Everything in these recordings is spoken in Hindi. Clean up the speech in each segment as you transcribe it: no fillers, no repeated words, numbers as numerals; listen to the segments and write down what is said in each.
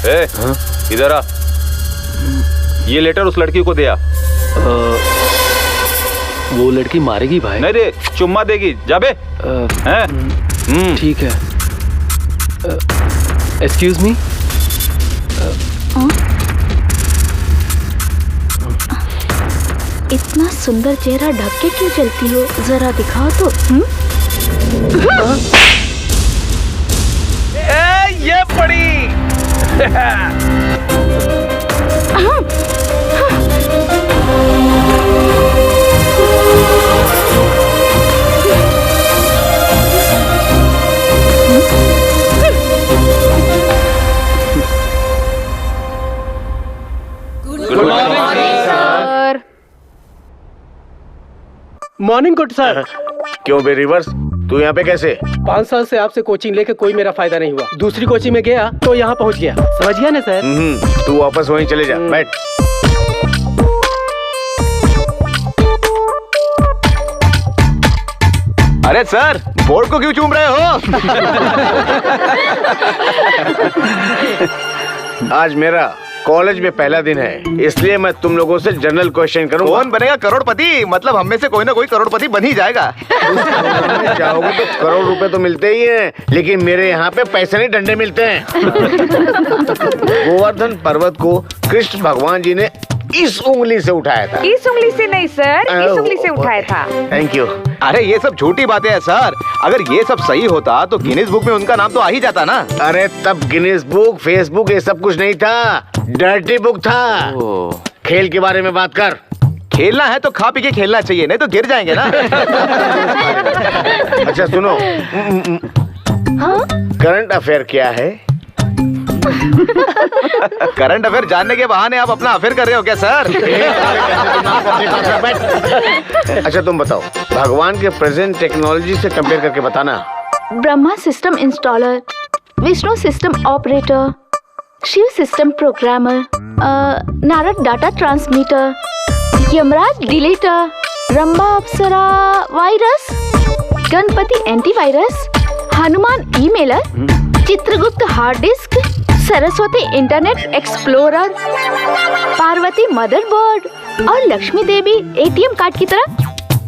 इधर आ। ये लेटर उस लड़की को दिया। वो लड़की मारेगी भाई? नहीं रे, चुम्मा देगी। जा बे। ठीक है। Excuse me. इतना सुंदर चेहरा ढक के क्यों चलती हो? जरा दिखाओ तो। ये पड़ी। Good morning sir. Morning good sir. क्यों बे रिवर्स, तू यहाँ पे कैसे? 5 साल से आपसे कोचिंग लेके कोई मेरा फायदा नहीं हुआ। दूसरी कोचिंग में गया तो यहाँ पहुँच गया। समझ गया ना सर? तू वापस वहीं चले जा। बैठ। अरे सर, बोर्ड को क्यों चूम रहे हो? आज मेरा कॉलेज में पहला दिन है, इसलिए मैं तुम लोगों से जनरल क्वेश्चन करूंगा। कौन बनेगा करोड़पति? मतलब हम में से कोई ना कोई करोड़पति बन ही जाएगा। चाहोगे तो करोड़ रुपए तो मिलते ही हैं, लेकिन मेरे यहाँ पे पैसे नहीं डंडे मिलते हैं। गोवर्धन पर्वत को कृष्ण भगवान जी ने इस उंगली से उठाया था। इस उंगली से नहीं सर, इस उंगली से उठाया था। Thank you. अरे ये सब झूठी बातें हैं सर। अगर ये सब सही होता तो गिनीज बुक में उनका नाम तो आ ही जाता ना। अरे तब गिनीज बुक, फेसबुक ये सब कुछ नहीं था, डर्टी बुक था। खेल के बारे में बात कर। खेलना है तो खा पी के खेलना चाहिए, नहीं तो गिर जाएंगे ना। अच्छा सुनो, करंट अफेयर क्या है? करंट अफेयर जानने के बहाने आप अपना अफेयर कर रहे हो क्या सर? अच्छा तुम बताओ, भगवान के प्रेजेंट टेक्नोलॉजी से कंपेयर करके बताना। Brahma system installer, Vishnu system operator, Shiv system programmer, Narad data transmitter, Yamraj deleter, Rambha अप्सरा virus, Ganpati antivirus, Hanuman emailer, Chitragupta hard disk, Saraswati internet explorer, Parvati motherboard और लक्ष्मी देवी एटीएम कार्ड की तरह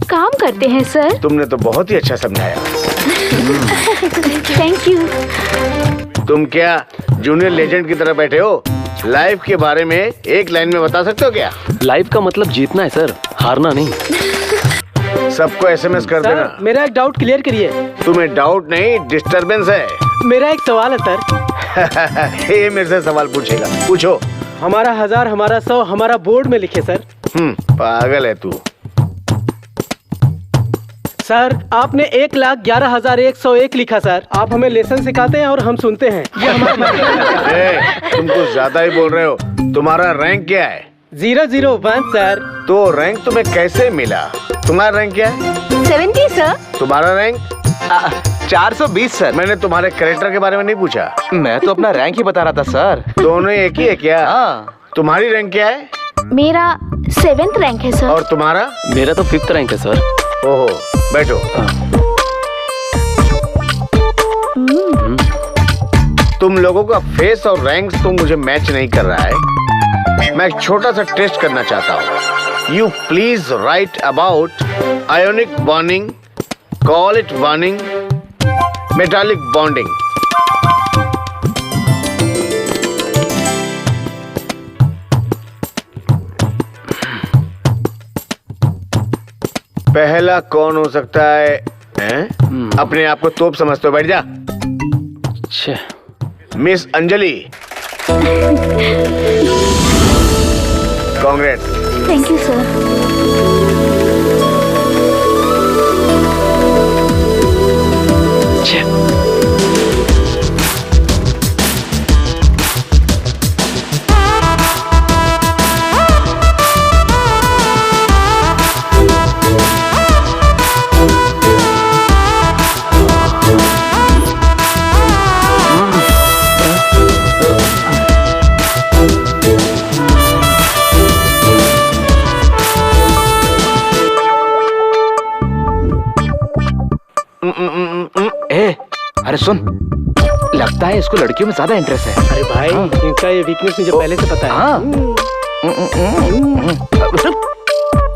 काम करते हैं सर। तुमने तो बहुत ही अच्छा समझाया। Thank you. तुम क्या जूनियर लेजेंड की तरह बैठे हो? लाइफ के बारे में एक लाइन में बता सकते हो क्या? लाइफ का मतलब जीतना है सर, हारना नहीं। सबको एसएमएस कर देना। मेरा एक डाउट क्लियर करिए। तुम्हें डाउट नहीं, डिस्टरबेंस है। मेरा एक सवाल है सर। ये मेरे से सवाल पूछेगा, पूछो। हमारा 1000, हमारा 100, हमारा बोर्ड में लिखे सर। पागल है तू। सर आपने 1,11,101 लिखा सर। आप हमें लेसन सिखाते हैं और हम सुनते हैं। ये हमारा तुम कुछ ज्यादा ही बोल रहे हो। तुम्हारा रैंक क्या है? 001 सर। तो रैंक तुम्हें कैसे मिला? तुम्हारा रैंक क्या है? 70 सर। तुम्हारा रैंक? 420 सर। मैंने तुम्हारे कैरेक्टर के बारे में नहीं पूछा। मैं तो अपना रैंक ही बता रहा था सर। दोनों एक ही है क्या? तुम्हारी रैंक क्या है? मेरा 7th रैंक है सर। और तुम्हारा? मेरा तो 5th रैंक है सर। ओहो, बैठो। तुम लोगों का फेस और रैंक तो मुझे मैच नहीं कर रहा है। मैं एक छोटा सा टेस्ट करना चाहता हूँ। You please right about ionic bonding, call it bonding, metallic bonding. पहला कौन हो सकता है? अपने आप को तोप समझते हो, बैठ जा। Miss Anjali. Congress. Thank you sir. अरे सुन, लगता है इसको लड़कियों में ज्यादा इंटरेस्ट है। अरे भाई इनका ये वीकनेस मुझे पहले से पता है। हाँ।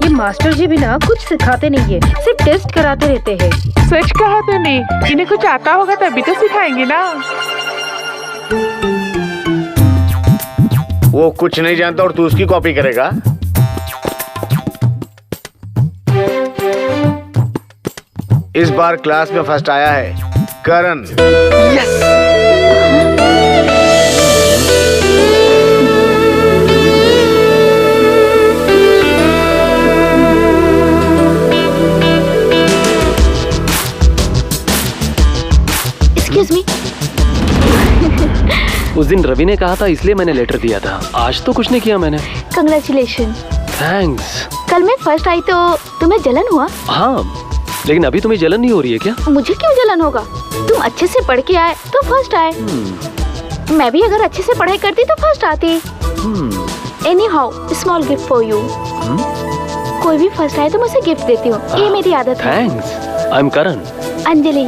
ये मास्टर जी भी ना कुछ सिखाते नहीं है, सिर्फ टेस्ट कराते रहते हैं। सच कहा तूने, इन्हें कुछ आता होगा तभी तो सिखाएंगे ना। वो कुछ नहीं जानता और तू उसकी कॉपी करेगा? इस बार क्लास में फर्स्ट आया है करण। Excuse me. उस दिन रवि ने कहा था इसलिए मैंने लेटर दिया था। आज तो कुछ नहीं किया मैंने। कंग्रेचुलेशन। थैंक्स। कल मैं फर्स्ट आई तो तुम्हें जलन हुआ? हाँ, लेकिन अभी तुम्हें जलन नहीं हो रही है क्या? मुझे क्यों जलन होगा? तुम अच्छे से पढ़ के आए तो फर्स्ट आए। मैं भी अगर अच्छे से पढ़ाई करती तो फर्स्ट आती। Any how, small gift for you. कोई भी फर्स्ट आए तो मैं उसे गिफ्ट देती हूँ, ये मेरी आदत है। Thanks. I am Karan. Anjali.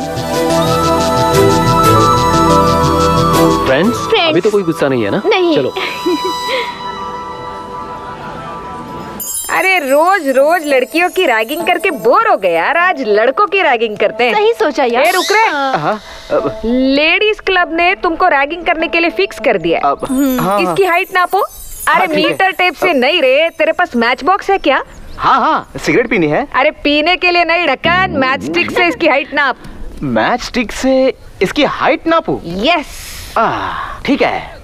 Friends? अभी तो कोई गुस्सा नहीं है ना? नहीं। चलो। अरे रोज रोज लड़कियों की रैगिंग करके बोर हो गए यार, आज लड़कों की रैगिंग करते हैं। सही सोचा यार। रुक रहे। लेडीज क्लब ने तुमको रैगिंग करने के लिए फिक्स कर दिया। इसकी हाइट नापो। अरे मीटर टेप से नहीं रे, तेरे पास मैच बॉक्स है क्या? हाँ हाँ, सिगरेट पीनी है। अरे पीने के लिए नहीं ढक्कन, मैच स्टिक से इसकी हाइट नाप। मैच स्टिक से इसकी हाइट नापू? यस। ठीक है।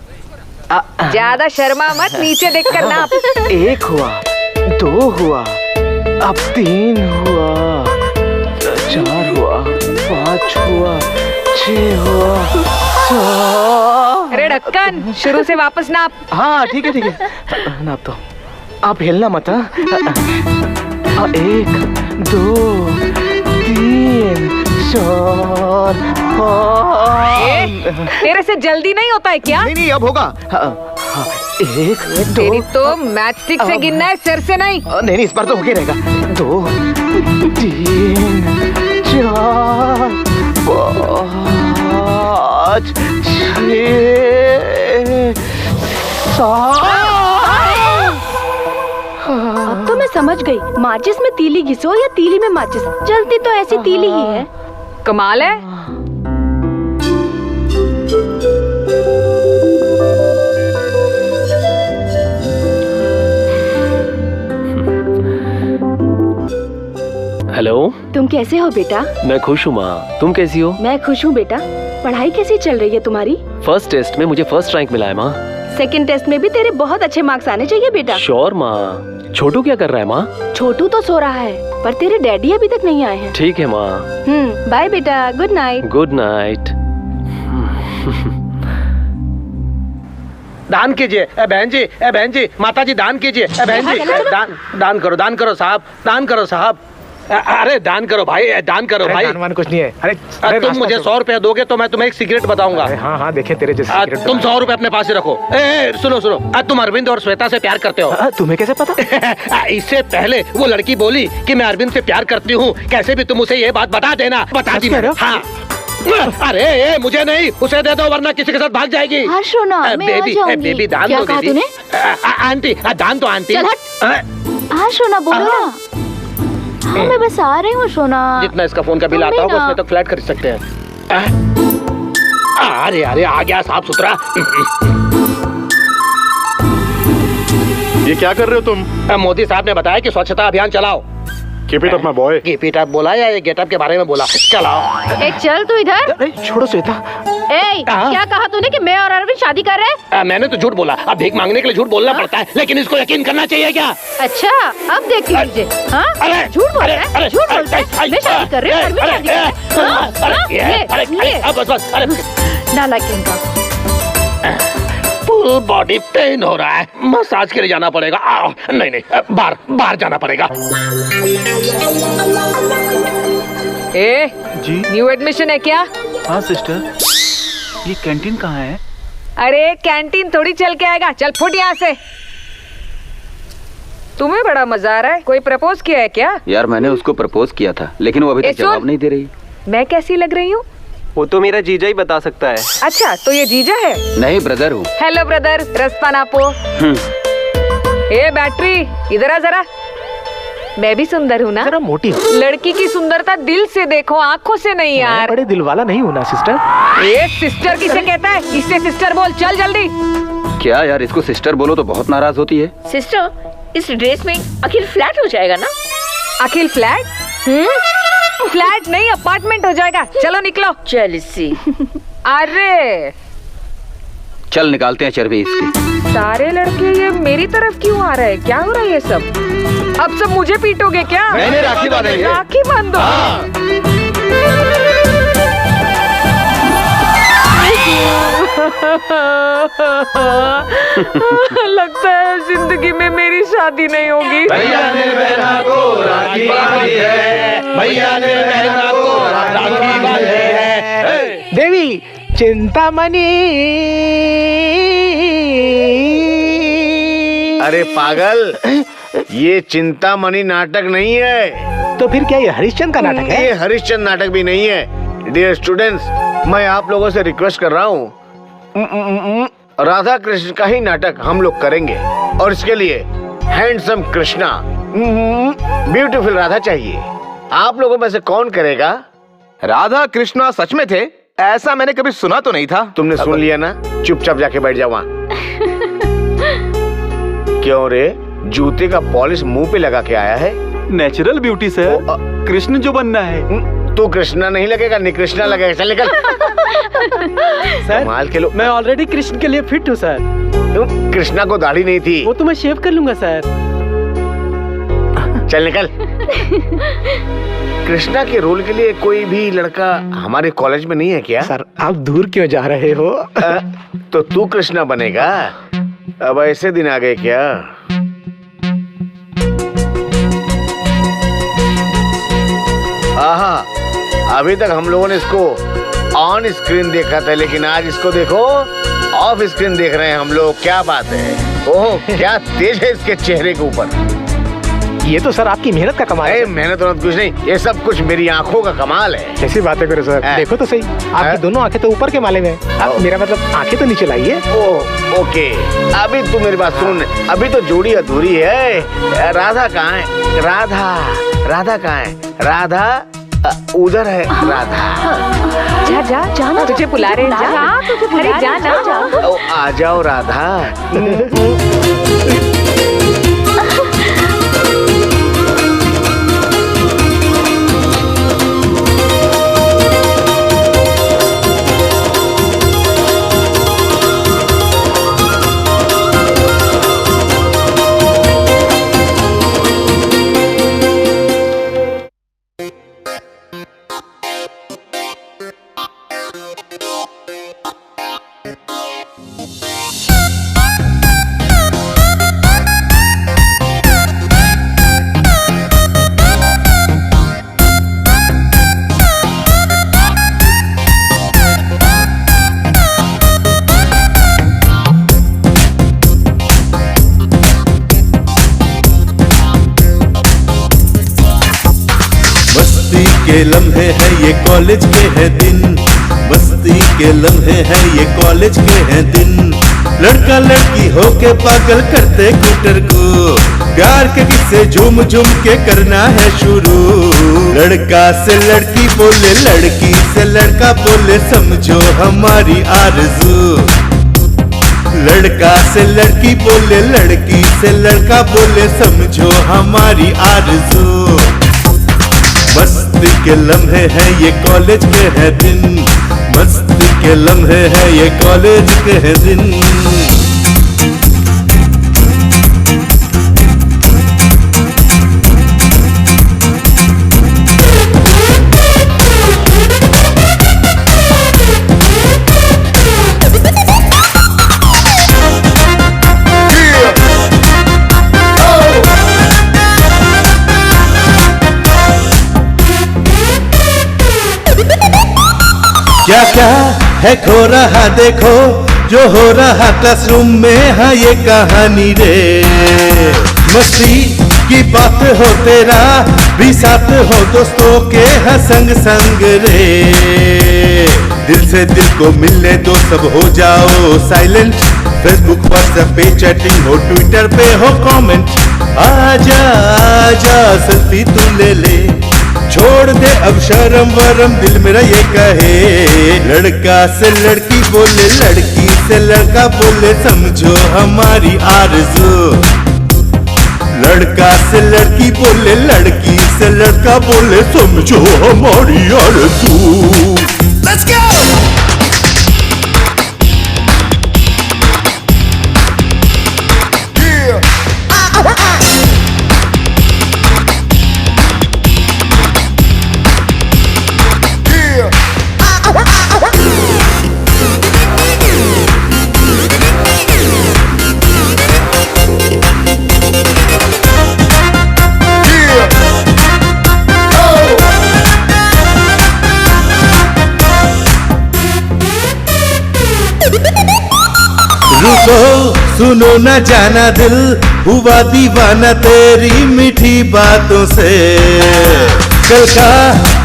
ज्यादा शर्मा मत, नीचे देखकर नाप। 1 हुआ, 2 हुआ, अब 3 हुआ, 4 हुआ, 5 हुआ, 6 हुआ, 7। अरे ढक्कन, शुरू से वापस नाप। हाँ ठीक है ठीक है, नाप तो। आप हिलना मत। 1 2 3 4 5। तेरे से जल्दी नहीं होता है क्या? नहीं अब होगा। 1 2। तेरी तो मैच स्टिक से गिनना है, सिर से नहीं। नहीं इस बार तो होके रहेगा। 2 3 4 5 6 7। अब तो मैं समझ गई, माचिस में तीली घिसो या तीली में माचिस, जलती तो ऐसी तीली ही है। कमाल है। हेलो। तुम कैसे हो बेटा? मैं खुश हूँ माँ, तुम कैसी हो? मैं खुश हूँ बेटा। पढ़ाई कैसी चल रही है तुम्हारी? फर्स्ट टेस्ट में मुझे फर्स्ट रैंक मिला है माँ। सेकंड टेस्ट में भी तेरे बहुत अच्छे मार्क्स आने चाहिए बेटा। श्योर माँ। छोटू क्या कर रहा है माँ? छोटू तो सो रहा है, पर तेरे डैडी अभी तक नहीं आए हैं। ठीक है माँ। बाय बेटा, गुड नाइट। Good night. दान कीजिए बहन जी, बहन जी, माता जी दान कीजिए। बहन जी दान करो साहब, दान करो साहब। अरे दान करो भाई, दान करो भाई। दान कुछ नहीं है। अरे तुम मुझे 100 रुपया दोगे तो मैं तुम्हें एक सिगरेट बताऊंगा। हाँ हाँ, देखे तेरे जैसे सिगरेट। तुम 100 रुपए अपने पास ही रखो। सुनो तुम अरविंद और श्वेता से प्यार करते हो? तुम्हें कैसे पता? इससे पहले वो लड़की बोली कि मैं अरविंद से प्यार करती हूँ, कैसे भी तुम उसे ये बात बता देना। बता दी मैंने। हाँ। अरे मुझे नहीं, उसे दे दो वरना किसी के साथ भाग जाएगी। हाँ शोना, मैं आ जाऊंगी। बेबी दान क्या दो कहा बेबी। तूने? आंटी दान दो आंटी। चल हट। हाँ शोना बोलो ना। हाँ मैं बस आ रही हूँ सोना। जितना इसका फोन का बिल आता होगा उसमें तो फ्लैट खरीद सकते हैं। अरे आ गया साफ सुथरा। ये क्या कर रहे हो तुम? मोदी साहब ने बताया कि स्वच्छता अभियान चलाओ। Keep it up my boy. Keep it up बोला या ये गेटअप के बारे में बोला? चलाओ। ए चल तू इधर। अरे छोड़ो श्वेता। ए क्या कहा तूने कि मैं और अरविंद शादी कर रहे हैं? मैंने तो झूठ बोला। अब भीख मांगने के लिए झूठ बोलना पड़ता है, लेकिन इसको यकीन करना चाहिए क्या? अच्छा अब देखती मुझे। हाँ झूठ बोल रहा है, झूठ बोल रहा है। मैं शादी कर रही हूँ, अरविंद शादी कर रहा है। नालायक इनका। फुल बॉडी पेन हो रहा है, मसाज के लिए जाना पड़ेगा। नहीं बाहर जाना पड़ेगा। जी न्यू एडमिशन है क्या? हाँ सिस्टर, ये कैंटीन कहाँ है? अरे कैंटीन थोड़ी चल के आएगा, चल फुट यहाँ से। तुम्हें बड़ा मजा आ रहा है। कोई प्रपोज किया है क्या? यार मैंने उसको प्रपोज किया था, लेकिन वो अभी तक जवाब नहीं दे रही। मैं कैसी लग रही हूँ? वो तो मेरा जीजा ही बता सकता है। अच्छा, तो ये जीजा है? नहीं, ब्रदर हूँ। हेलो ब्रदर, रास्ता नापो। ए बैटरी, इधर आ जरा। मैं भी सुंदर हूँ ना? जरा मोटी हो। लड़की की सुंदरता दिल से देखो, आंखों से नहीं यार। बड़े दिल वाला नहीं हूँ ना सिस्टर। ये सिस्टर किसे कहता है? इससे सिस्टर बोल, चल जल्दी। क्या यार, इसको सिस्टर बोलो तो बहुत नाराज होती है। सिस्टर, इस ड्रेस में अखिल फ्लैट हो जाएगा ना? अखिल फ्लैट? फ्लैट नहीं, अपार्टमेंट हो जाएगा। चलो निकलो। चल सी। अरे चल निकालते हैं चर्बी इसकी। सारे लड़के ये मेरी तरफ क्यों आ रहे हैं? क्या हो रहा है ये सब? अब सब मुझे पीटोगे क्या? नहीं, राखी बांधेंगे। राखी बांधो। लगता है जिंदगी में मेरी शादी नहीं होगी। भैया ने बहना को राखी बांधी है, भैया ने बहना को राखी बांधी है। देवी चिंतामणि। अरे पागल, ये चिंतामणि नाटक नहीं है। तो फिर क्या ये हरिश्चंद्र का नाटक है? ये हरिश्चंद्र नाटक भी नहीं है। डियर स्टूडेंट्स, मैं आप लोगों से रिक्वेस्ट कर रहा हूँ, राधा कृष्ण का ही नाटक हम लोग करेंगे और इसके लिए हैंडसम कृष्णा, ब्यूटीफुल राधा चाहिए। आप लोगों में से कौन करेगा? राधा कृष्णा सच में थे? ऐसा मैंने कभी सुना तो नहीं था। तुमने सुन लिया ना, चुपचाप जाके बैठ जाओ वहाँ। क्यों रे, जूते का पॉलिश मुंह पे लगा के आया है? नेचुरल ब्यूटी सर, कृष्ण जो बनना है। तू कृष्णा नहीं लगेगा, निकृष्णा लगेगा। चल निकल। सर माल के लोग, मैं ऑलरेडी कृष्ण के लिए फिट हूँ सर। कृष्णा को दाढ़ी नहीं थी। वो तो मैं शेव कर लूंगा सर। चल निकल। कृष्णा के रोल के लिए कोई भी लड़का हमारे कॉलेज में नहीं है क्या? सर आप दूर क्यों जा रहे हो? तो तू कृष्णा बनेगा? अब ऐसे दिन आ गए क्या? आहा, अभी तक हम लोगों ने इसको ऑन स्क्रीन देखा था, लेकिन आज इसको देखो ऑफ स्क्रीन देख रहे हैं हम लोग। क्या बात है? ओह, क्या तेज है इसके चेहरे के ऊपर। ये तो सर आपकी मेहनत का कमाल है। मेहनत वहनत कुछ नहीं, ये सब कुछ मेरी आंखों का कमाल है। कैसी बातें करो सर, देखो तो सही, आपकी दोनों आंखें तो ऊपर के माले में है। मेरा मतलब आंखें तो नीचे लाइए। ओह ओके, अभी तू मेरी बात सुन, अभी तो जोड़ी अधूरी है। राधा कहाँ है? राधा कहाँ है? राधा उधर है। राधा जा जा जाना, तुझे बुला रहे हैं। जा, अरे जाना। आ जाओ राधा। के लम्हे हैं ये कॉलेज के हैं दिन, मस्ती के लम्हे हैं ये कॉलेज के हैं दिन। लड़का लड़की होके पागल करते कूटर को, प्यार के किस्से झूम झूम के करना है शुरू। लड़का से लड़की बोले, लड़की से लड़का बोले, समझो हमारी आरज़ू। लड़का से लड़की बोले, लड़की से लड़का बोले, समझो हमारी आरज़ू। मस्ती के लम्हे हैं ये कॉलेज के हैं दिन, मस्ती के लम्हे हैं ये कॉलेज के हैं दिन। क्या क्या है खो रहा देखो, जो हो रहा क्लासरूम में, हाँ ये कहानी रे। मस्ती की बात हो, तेरा भी साथ हो, दोस्तों के हाँ संग संग रे। दिल से दिल को मिलने दो, सब हो जाओ साइलेंट। फेसबुक व्हाट्सएप पे चैटिंग हो, ट्विटर पे हो कमेंट। आजा आजा सेल्फी तू ले ले, छोड़ दे अब शर्म वरम, दिल मेरा ये कहे। लड़का से लड़की बोले, लड़की से लड़का बोले, समझो हमारी आरज़ू। लड़का से लड़की बोले, लड़की से लड़का बोले, समझो हमारी आरज़ू। Let's go! रुको सुनो न जाना दिल, हुआ दीवाना तेरी मीठी बातों से। कल का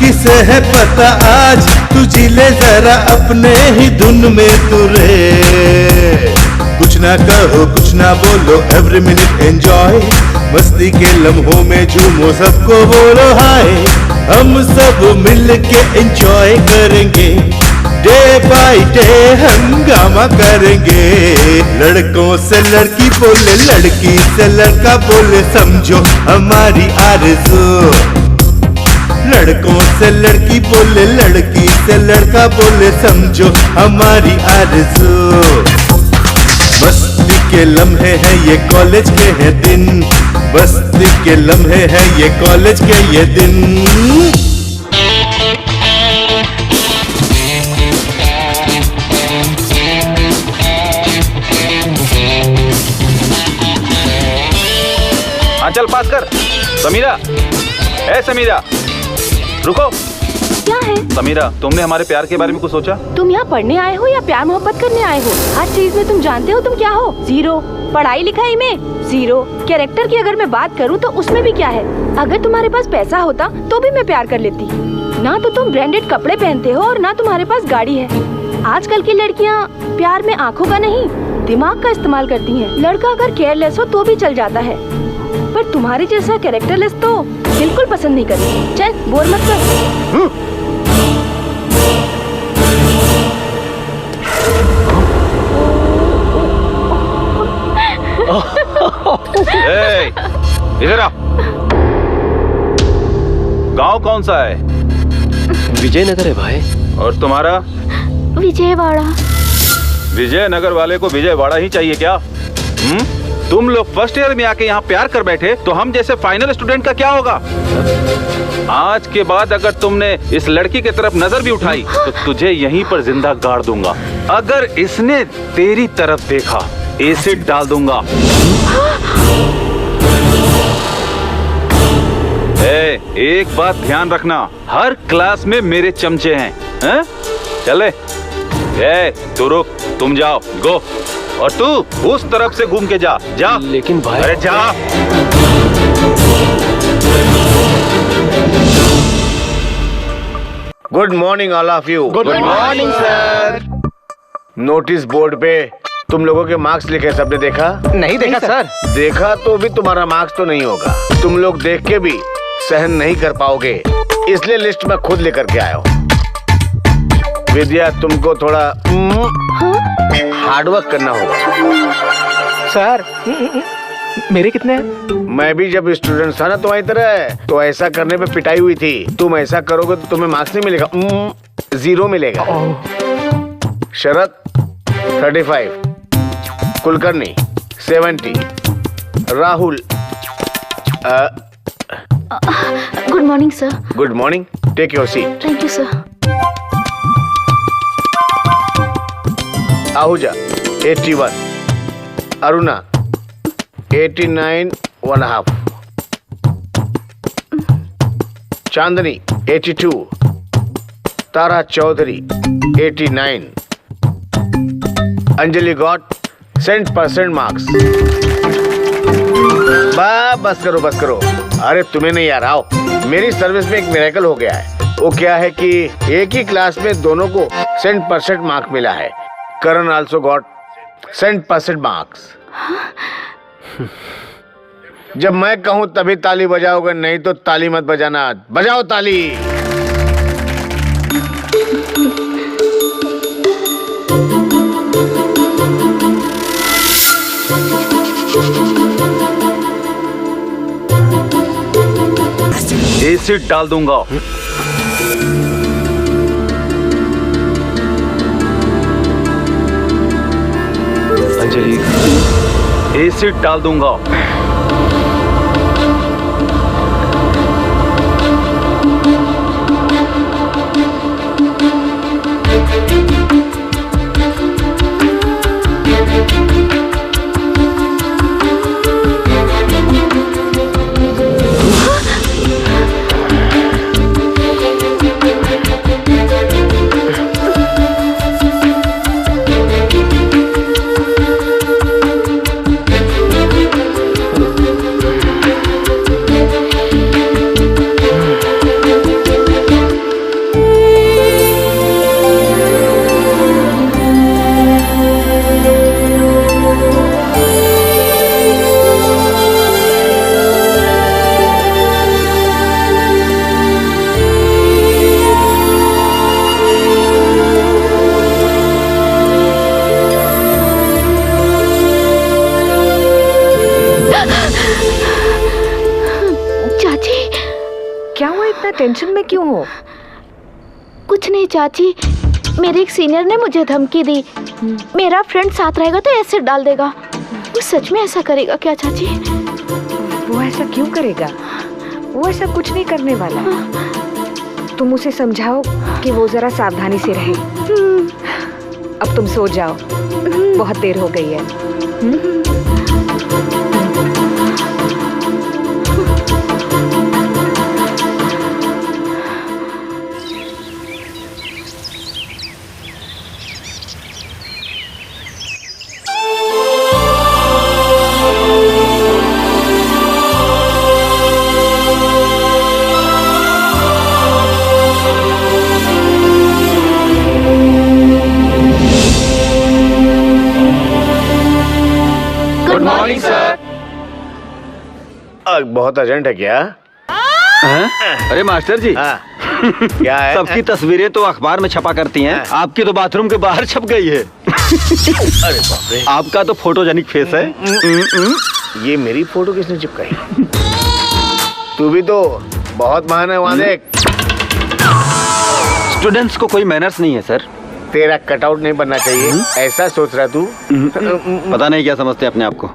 किसे है पता आज, तू जी ले जरा अपने ही धुन में तू रे। कुछ ना कहो कुछ ना बोलो, एवरी मिनट एंजॉय। मस्ती के लम्हों में झूमो, सबको बोलो हाय। हम सब मिल के एंजॉय करेंगे, डे बाय डे हंगामा करेंगे। लड़कों से लड़की बोले, लड़की से लड़का बोले, समझो हमारी आरज़ू। लड़कों से लड़की बोले, लड़की से लड़का बोले, समझो हमारी आरज़ू। मस्ती के लम्हे हैं ये कॉलेज के हैं दिन, मस्ती के लम्हे हैं ये कॉलेज के ये दिन। चल पास कर। समीरा, ए समीरा, रुको। क्या है? समीरा, तुमने हमारे प्यार के बारे में कुछ सोचा? तुम यहाँ पढ़ने आए हो या प्यार मोहब्बत करने आए हो? हर चीज में तुम जानते हो तुम क्या हो? जीरो। पढ़ाई लिखाई में जीरो। कैरेक्टर की अगर मैं बात करूँ तो उसमें भी क्या है? अगर तुम्हारे पास पैसा होता तो भी मैं प्यार कर लेती। ना तो तुम ब्रांडेड कपड़े पहनते हो और ना तुम्हारे पास गाड़ी है। आजकल की लड़कियाँ प्यार में आँखों का नहीं दिमाग का इस्तेमाल करती हैं। लड़का अगर केयरलेस हो तो भी चल जाता है, पर तुम्हारे जैसा कैरेक्टरलेस तो बिल्कुल पसंद नहीं करती। चल बोर मत कर। इधर आ। गांव कौन सा है? विजयनगर है भाई। और तुम्हारा? विजयवाड़ा। विजयनगर वाले को विजयवाड़ा ही चाहिए क्या? तुम लोग फर्स्ट ईयर में आके यहाँ प्यार कर बैठे तो हम जैसे फाइनल स्टूडेंट का क्या होगा? आज के बाद अगर तुमने इस लड़की की तरफ नजर भी उठाई तो तुझे यहीं पर जिंदा गाड़ दूंगा। अगर इसने तेरी तरफ देखा एसिड डाल दूंगा। एक बात ध्यान रखना, हर क्लास में मेरे चमचे हैं। चले, तू रुक, तुम जाओ, गो। और तू उस तरफ से घूम के जा। जा। लेकिन भाई। अरे जा। Good morning all of you. Good morning sir. Notice board पे तुम लोगों के मार्क्स लिखे, सबने देखा? नहीं देखा सर। देखा तो भी तुम्हारा मार्क्स तो नहीं होगा। तुम लोग देख के भी सहन नहीं कर पाओगे, इसलिए लिस्ट में खुद लेकर के आया हूँ। विद्या, तुमको थोड़ा हार्डवर्क करना होगा। सर मेरे कितने हैं? मैं भी जब स्टूडेंट था ना तुम्हारी तरह, तो ऐसा करने पे पिटाई हुई थी। तुम ऐसा करोगे तो तुम्हें मार्क्स नहीं मिलेगा, 0 मिलेगा। Sharad 35, Kulkarni 70, Rahul good morning sir. Good morning, take your seat. Thank you sir. Ahuja 81, Aruna 89.5, Chandni 82, Tara Chaudhary 89, Anjali got 100% marks. बस करो बस करो। अरे तुम्हें नहीं यार, आओ। मेरी सर्विस में एक मिरेकल हो गया है। वो क्या है कि एक ही क्लास में दोनों को 100% मार्क मिला है। करण आल्सो गॉट 100% मार्क्स। जब मैं कहूं तभी ताली बजाओगे, नहीं तो ताली मत बजाना। बजाओ ताली। एसिड डाल दूंगा। अंजलि, एसिड डाल दूंगा। टेंशन में क्यों हो? कुछ नहीं चाची, मेरे एक सीनियर ने मुझे धमकी दी, मेरा फ्रेंड साथ रहेगा तो एसिड डाल देगा। वो सच में ऐसा करेगा क्या चाची? वो ऐसा क्यों करेगा? वो ऐसा कुछ नहीं करने वाला। तुम उसे समझाओ कि वो जरा सावधानी से रहे। अब तुम सो जाओ, बहुत देर हो गई है। बहुत अर्जेंट है क्या? अरे मास्टर जी, क्या है? सबकी तस्वीरें तो अखबार में छपा करती हैं, आपकी तो बाथरूम के बाहर छप गई है। अरे बाप रे, आपका तो फोटोजेनिक फेस है। ये मेरी फोटो किसने चिपकाई? तू भी तो बहुत महान है। वहां देख। स्टूडेंट्स को कोई मैनर्स नहीं है सर। तेरा कटआउट नहीं बनना चाहिए, ऐसा सोच रहा तू? पता नहीं क्या समझते अपने आप को।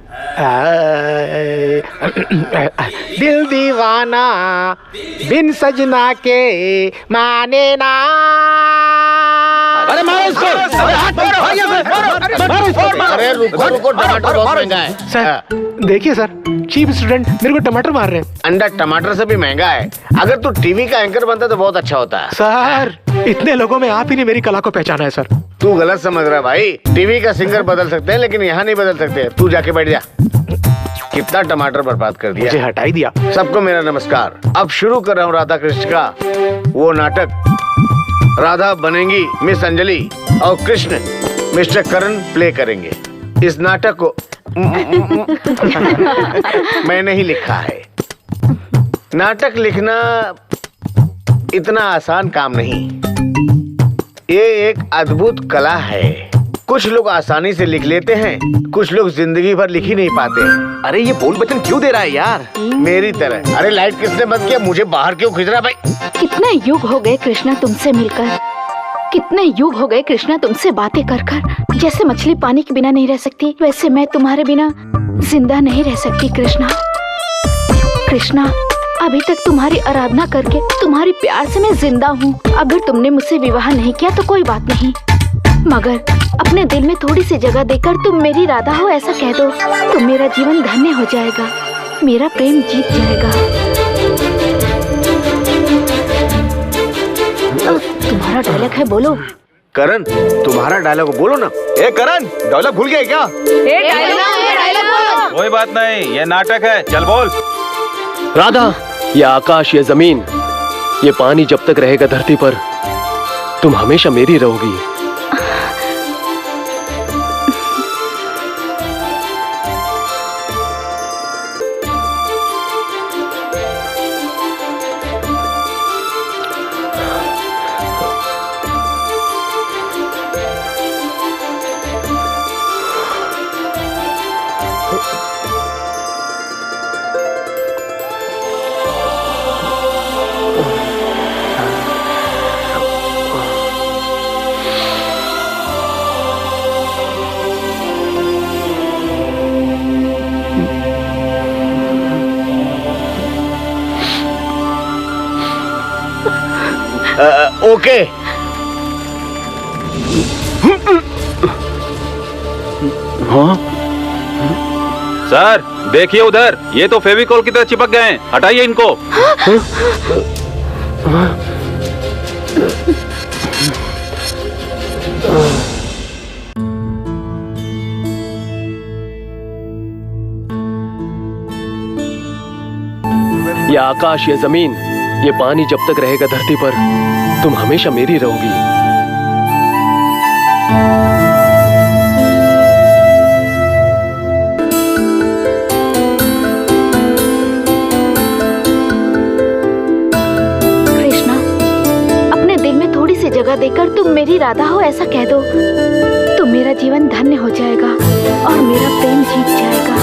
दिल दीवाना बिन सजना के माने ना। अरे मारो इसको! अरे रुको रुको, टमाटर बहुत महंगा है। सर देखिए सर, चीप स्टूडेंट मेरे को टमाटर मार रहे हैं। अंडा टमाटर से भी महंगा है। अगर तू टीवी का एंकर बनता तो बहुत अच्छा होता। सर इतने लोगों में आप ही ने मेरी कला को पहचाना है सर। तू गलत समझ रहा है भाई। टीवी का सिंगर बदल सकते हैं लेकिन यहाँ नहीं बदल सकते। तू जाके बैठ जा। कितना टमाटर बर्बाद कर दिया। मुझे हटा ही दिया। सबको मेरा नमस्कार। अब शुरू कर रहा हूँ राधा कृष्ण का वो नाटक। राधा बनेंगी मिस अंजलि और कृष्ण मिस्टर करण प्ले करेंगे। इस नाटक को मैंने ही लिखा है। नाटक लिखना इतना आसान काम नहीं, ये एक अद्भुत कला है। कुछ लोग आसानी से लिख लेते हैं, कुछ लोग जिंदगी भर लिख ही नहीं पाते। अरे ये बोल बचन क्यों दे रहा है यार? मेरी तरह। अरे लाइट किसने बंद किया? मुझे बाहर क्यों खींच रहा भाई? कितने युग हो गए कृष्णा तुमसे मिलकर, कितने युग हो गए कृष्णा तुमसे बातें कर कर। जैसे मछली पानी के बिना नहीं रह सकती, वैसे मैं तुम्हारे बिना जिंदा नहीं रह सकती कृष्णा। कृष्णा, अभी तक तुम्हारी आराधना करके, तुम्हारी प्यार से मैं जिंदा हूँ। अगर तुमने मुझसे विवाह नहीं किया तो कोई बात नहीं, मगर अपने दिल में थोड़ी सी जगह देकर तुम मेरी राधा हो ऐसा कह दो तो मेरा जीवन धन्य हो जाएगा, मेरा प्रेम जीत जाएगा। तुम्हारा डायलॉग है, बोलो। करण, तुम्हारा डायलॉग बोलो ना। ए करण, डायलॉग भूल गया क्या? कोई बात नहीं, ये नाटक है, चल बोल। राधा, ये आकाश, ये जमीन, ये पानी जब तक रहेगा धरती पर तुम हमेशा मेरी रहोगी। ओके। हाँ? सर देखिए उधर, ये तो फेविकॉल की तरह चिपक गए हैं, हटाइए इनको। ये आकाश, ये जमीन, ये पानी जब तक रहेगा धरती पर तुम हमेशा मेरी रहोगी। कृष्णा, अपने दिल में थोड़ी सी जगह देकर तुम मेरी राधा हो ऐसा कह दो, तो मेरा जीवन धन्य हो जाएगा और मेरा प्रेम जीत जाएगा।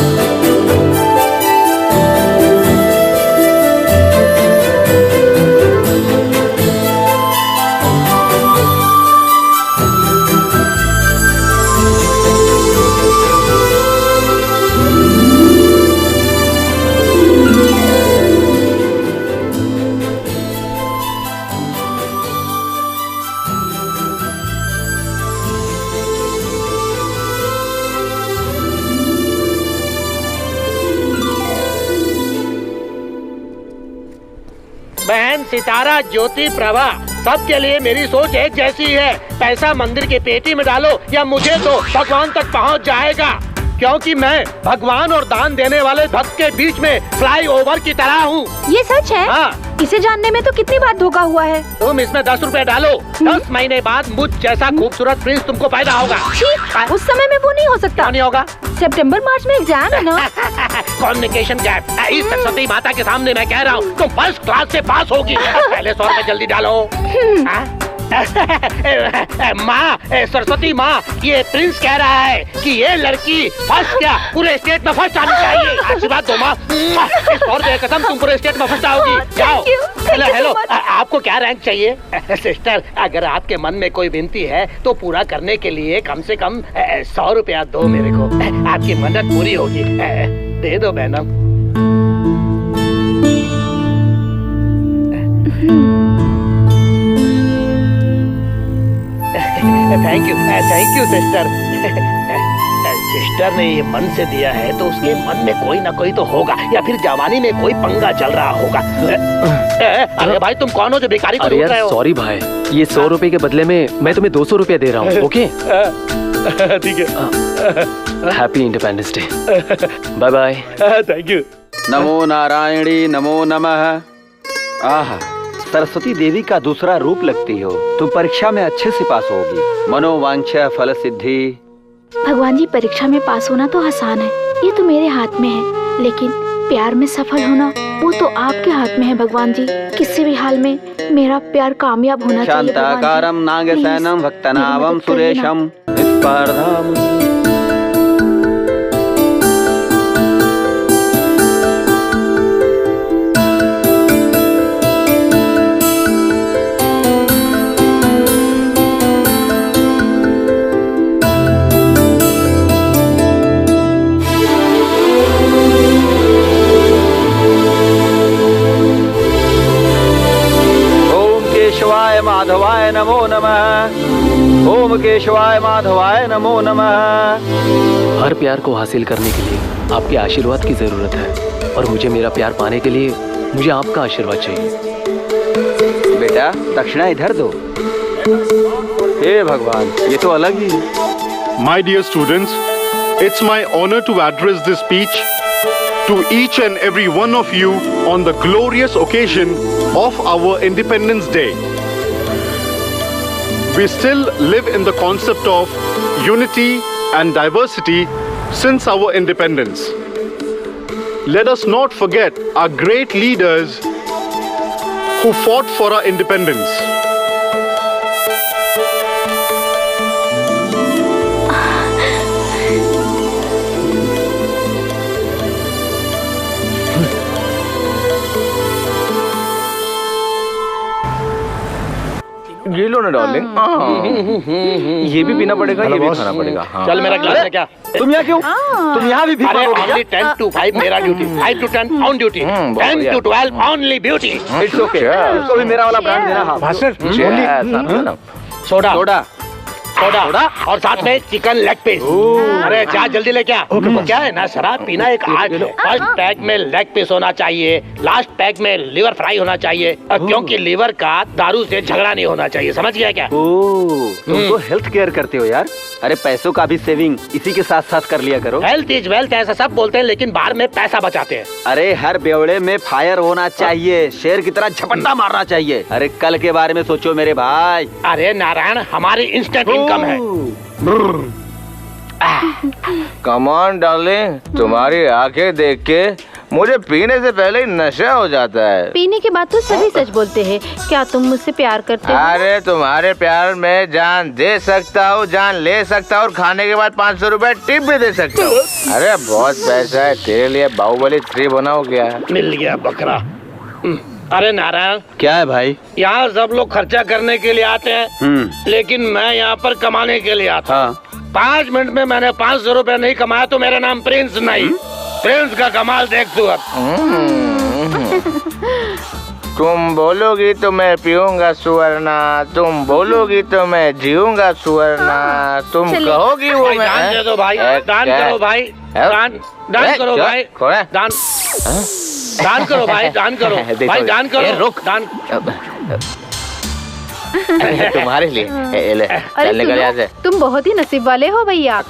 बहन सितारा, ज्योति, प्रभा, सबके लिए मेरी सोच एक जैसी है। पैसा मंदिर की पेटी में डालो या मुझे दो, भगवान तक पहुंच जाएगा। क्योंकि मैं भगवान और दान देने वाले भक्त के बीच में फ्लाई ओवर की तरह हूँ। ये सच है? हाँ। इसे जानने में तो कितनी बार धोखा हुआ है। तुम इसमें 10 रुपए डालो, 10 महीने बाद मुझ जैसा खूबसूरत प्रिंस तुमको पैदा होगा। उस समय में वो नहीं हो सकता। क्यों नहीं होगा? सितंबर मार्च में एग्जाम है ना। Communication gap. इस सरस्वती माता के सामने मैं कह रहा हूँ तुम फर्स्ट क्लास से पास होगी। पहले 100 रुपए जल्दी डालो। माँ, सरस्वती माँ, ये प्रिंस कह रहा है कि ये लड़की फर्स्ट क्या पूरे स्टेट में फर्स्ट आनी चाहिए। आशीर्वाद दो माँ। 100 रुपए कसम तुम पूरे स्टेट में फर्स्ट आओगी। जाओ। हेलो हेलो, आपको क्या रैंक चाहिए? सिस्टर, अगर आपके मन में कोई विनती है तो पूरा करने के लिए कम से कम 100 रुपया दो मेरे को। आपकी मन्नत पूरी होगी। दे दो madam. Thank you sister. Sister ने ये मन से दिया है तो उसके मन में कोई ना कोई तो होगा, या फिर जवानी में कोई पंगा चल रहा होगा। अरे भाई तुम कौन हो जो भिखारी को लूट रहे हो? सॉरी भाई, ये 100 रुपए के बदले में मैं तुम्हें 200 रुपया दे रहा हूँ। ओके ठीक है। Happy independence day. Bye bye. Thank you. नमो नारायणी नमो नमः। आहा, सरस्वती देवी का दूसरा रूप लगती हो। तुम परीक्षा में अच्छे से पास होगी। मनोवांछा फल सिद्धि। भगवान जी, परीक्षा में पास होना तो आसान है, ये तो मेरे हाथ में है, लेकिन प्यार में सफल होना वो तो आपके हाथ में है भगवान जी। किसी भी हाल में मेरा प्यार कामयाब होना चाहिए। शांताकारं नागसेनं भक्तनाभं सुरेशं स्पर्धाम। माधवाय नमो नमः। ओम केशवाय माधवाय नमो नमः। हर प्यार को हासिल करने के लिए आपके आशीर्वाद की जरूरत है, और मुझे मेरा प्यार पाने के लिए मुझे आपका आशीर्वाद चाहिए। बेटा, दक्षिणा इधर दो। हे भगवान, ये तो अलग ही है। My dear students, it's my honor to address this speech to each and every one of you on the glorious occasion of our Independence Day. We still live in the concept of unity and diversity since our independence. Let us not forget our great leaders who fought for our independence. ये लो ना डार्लिंग, ये भी पीना पड़ेगा, ये भी खाना पड़ेगा। हाँ। चल मेरा गिलास है क्या? तुम यहाँ क्यों? तुम यहाँ भी अरे only 10 to 5 मेरा duty, 5 to 10 on duty, 10 to 12 only beauty. It's okay, उसको भी मेरा वाला ब्रांड देना। हाँ मास्टर सोडा और साथ में चिकन लेग पीस। अरे जा जल्दी ले क्या? क्या है ना, शराब पीना एक आर्ट है। फर्स्ट पैक में लेग पीस होना चाहिए, लास्ट पैक में लिवर फ्राई होना चाहिए, क्योंकि लिवर का दारू से झगड़ा नहीं होना चाहिए। समझ गया क्या? तुम तो हेल्थ केयर करते हो यार। अरे पैसों का भी सेविंग इसी के साथ साथ कर लिया करो। हेल्थ इज वेल्थ ऐसा सब बोलते हैं, लेकिन बाहर में पैसा बचाते हैं। अरे हर बेवड़े में फायर होना चाहिए, शेर की तरह झपट्टा मारना चाहिए। अरे कल के बारे में सोचो मेरे भाई। अरे नारायण, हमारी इंस्टेंट इनकम है। कम ऑन डार्लिंग, तुम्हारी आंखें देख के मुझे पीने से पहले ही नशा हो जाता है। पीने के बाद तो सभी सच बोलते हैं। क्या तुम मुझसे प्यार करते हो? अरे तुम्हारे प्यार में जान दे सकता हूँ, जान ले सकता हूँ और खाने के बाद 500 रुपए टिप भी दे सकता हूँ। अरे बहुत पैसा है तेरे लिए, बाहुबली 3 बनाओ क्या? मिल गया बकरा। अरे नारायण, क्या है भाई? यहाँ सब लोग खर्चा करने के लिए आते हैं, लेकिन मैं यहाँ पर कमाने के लिए आता हूँ। 5 मिनट में मैंने 500 रुपए नहीं कमाया तो मेरा नाम प्रिंस नहीं। प्रिंस का कमाल देख तू अब। तुम बोलोगी तो मैं पीऊंगा सुवर्णा, तुम बोलोगी तो मैं जीऊंगा सुवर्णा, तुम कहोगी वो मैं। दान दे दो भाई, दान करो भाई, दान करो भाई, दान करो भाई, दान करो भाई, दान करो, रुक दान तुम्हारे लिए। अरे सुनो, तुम बहुत ही नसीब वाले हो भैया।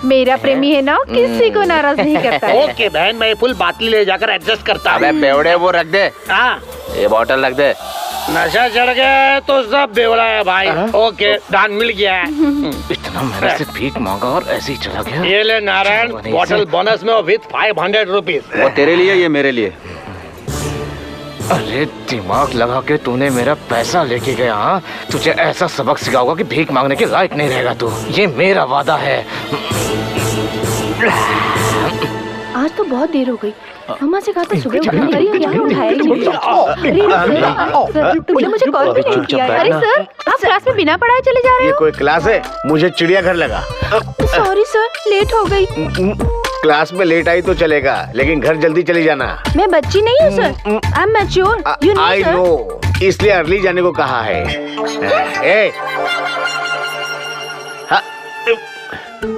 मेरा प्रेमी है ना, किसी को नाराज नहीं करता है। ओके बहन, मैं फुल बाटली ले जाकर एडजस्ट करता हूँ। बेवड़े वो रख दे, ये बॉटल रख दे। नशा चढ़ गया तो सब बेवड़ा है भाई। ओके दान मिल गया है। इतना मेरे से भीख मांगा और ऐसे ही चला गया। ये ले नारायण, बॉटल बोनस में विथ 500 रुपीज। वो तेरे लिए, ये मेरे लिए। अरे दिमाग लगा के तूने मेरा पैसा लेके गया। हाँ, तुझे ऐसा सबक सिखाऊंगा कि भीख मांगने के लायक नहीं रहेगा तू। ये मेरा वादा है। आज तो बहुत देर हो गई। मम्मा से कहा था सुबह उठाने के लिए, क्या उठाया ही नहीं। सर, तुमने मुझे कॉल भी नहीं किया। अरे सर, आप क्लास में बिना पढ़ाए चले जा रहे ये हो। कोई क्लास है? मुझे चिड़ियाघर लगा। सॉरी सर, लेट हो गई। क्लास में लेट आई तो चलेगा, लेकिन घर जल्दी चली जाना। मैं बच्ची नहीं हूँ sir, I am mature, you know I know, इसलिए अर्ली जाने को कहा है। ए,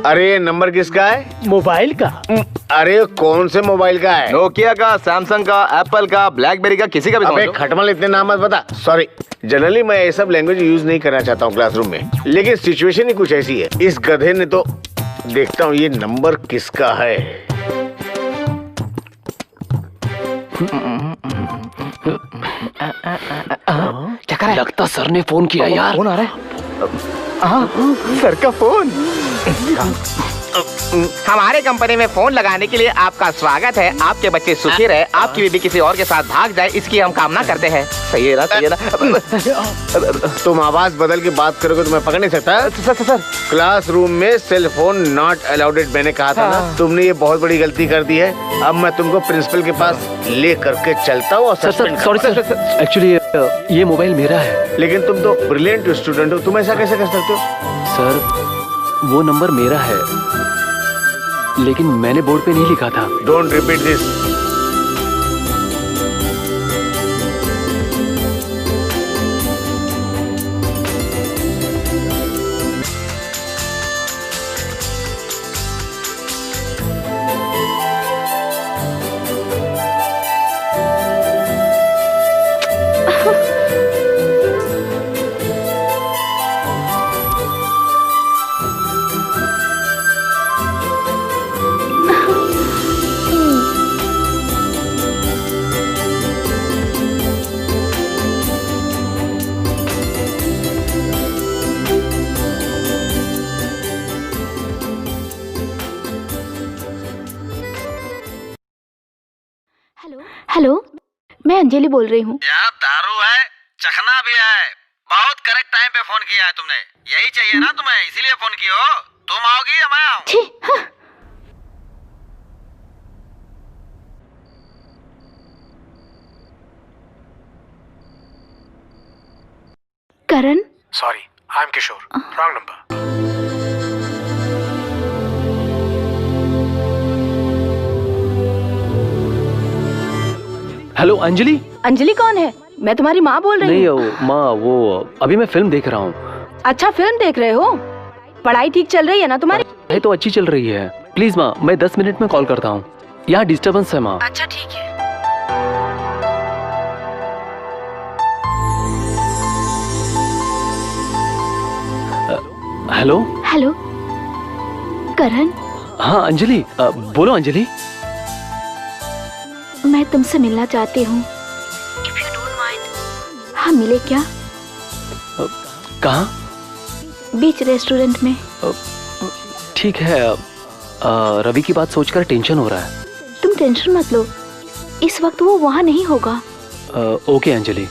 अरे ये नंबर किसका है? मोबाइल का। अरे कौन से मोबाइल का है? नोकिया का, सैमसंग का, एप्पल का, ब्लैकबेरी का, किसी का भी। अबे खटमल, इतने नाम मत बता। सॉरी, जनरली मैं ये सब लैंग्वेज यूज नहीं करना चाहता हूँ क्लासरूम में, लेकिन सिचुएशन ही कुछ ऐसी है। इस गधे ने तो, देखता हूँ ये नंबर किसका है। क्या कर रहा है? लगता सर ने फोन किया यार। फोन आ रहा है। सर का फोन। हमारे कंपनी में फोन लगाने के लिए आपका स्वागत है। आपके बच्चे सुखी रहे, आपकी बीबी किसी और के साथ भाग जाए, इसकी हम कामना करते हैं। सही है ना, सही है ना। तुम आवाज बदल के बात करोगे तो मैं पकड़ नहीं सकता। सर, क्लासरूम में सेल फोन नॉट अलाउडेड मैंने कहा था ना। तुमने ये बहुत बड़ी गलती कर दी है। अब मैं तुमको प्रिंसिपल के पास ले करके चलता हूँ। सॉरी सर, एक्चुअली ये मोबाइल मेरा है। लेकिन तुम तो ब्रिलियंट स्टूडेंट हो, तुम ऐसा कैसे कर सकते हो? सर, वो नंबर मेरा है, लेकिन मैंने बोर्ड पे नहीं लिखा था। Don't repeat this. हेलो, मैं अंजलि बोल रही हूँ। यार दारू है, चखना भी है। बहुत करेक्ट टाइम पे फोन किया है तुमने। यही चाहिए ना तुम्हें, इसीलिए फोन किया हो। तुम आओगी या मैं आऊँ? छी, हाँ। Karan. Sorry, I am Kishore, wrong number. Hello Anjali. Anjali कौन है? मैं तुम्हारी माँ बोल रही हूँ। नहीं माँ, वो अभी मैं फिल्म देख रहा हूँ। अच्छा, फिल्म देख रहे हो? पढ़ाई ठीक चल रही है ना तुम्हारी? पढ़ाई तो अच्छी चल रही है। प्लीज माँ, मैं 10 मिनट में कॉल करता हूँ। यहाँ डिस्टर्बेंस है माँ। अच्छा ठीक है। हेलो। हेलो करण। हाँ अंजलि, बोलो अंजलि। मैं तुमसे मिलना चाहती हूँ। हाँ, मिले क्या? कहाँ? बीच रेस्टोरेंट में। ठीक है। रवि की बात सोचकर टेंशन हो रहा है। तुम टेंशन मत लो, इस वक्त वो वहाँ नहीं होगा। ओके अंजलि।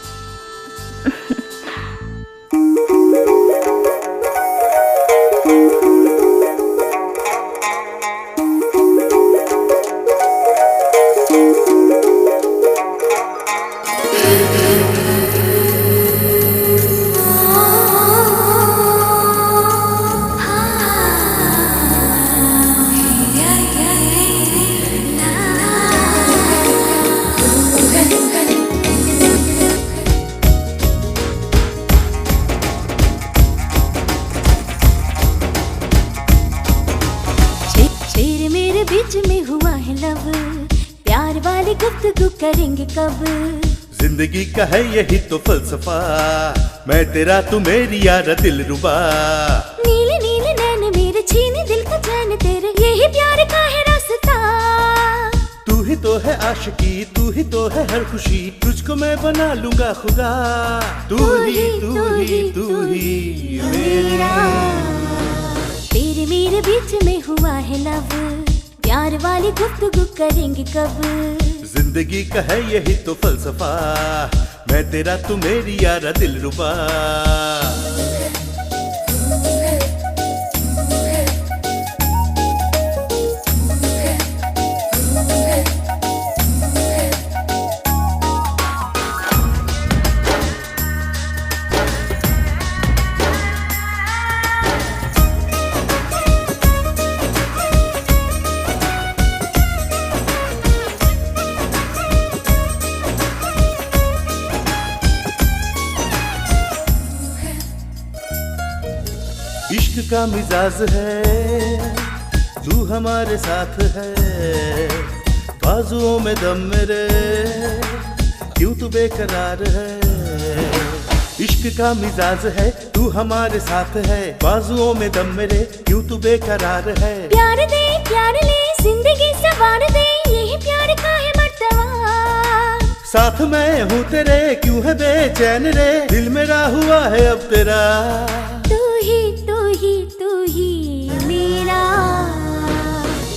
करेंगे कब? जिंदगी का है यही तो फलसफा, मैं तेरा तू मेरी यार दिलरुबा। नीले नीले नैन मेरे छीने दिल का चैन तेरे, यही प्यार का है रास्ता। तू ही तो है आशिकी, तू ही तो है हर खुशी, तुझको मैं बना लूंगा खुदा। तू ही तू ही तू ही मेरा। तेरे मेरे बीच में हुआ है लव, प्यार वाली गुफ्तगू करेंगे कब? जिंदगी का है यही तो फलसफा, मैं तेरा तू मेरी यारा दिलरुबा। इश्क का मिजाज है, तू हमारे साथ है, बाजुओं में दम मेरे, क्यों तू बेकरार है। इश्क का मिजाज है, तू हमारे साथ है, बाजुओं में दम मेरे, क्यों तू बेकरार है। प्यार दे प्यार ले, जिंदगी सवार दे, यही प्यार का है मर्तबा। साथ मैं हूँ तेरे, क्यों है बेचैन रे, दिल मेरा हुआ है अब तेरा। तू ही मेरा,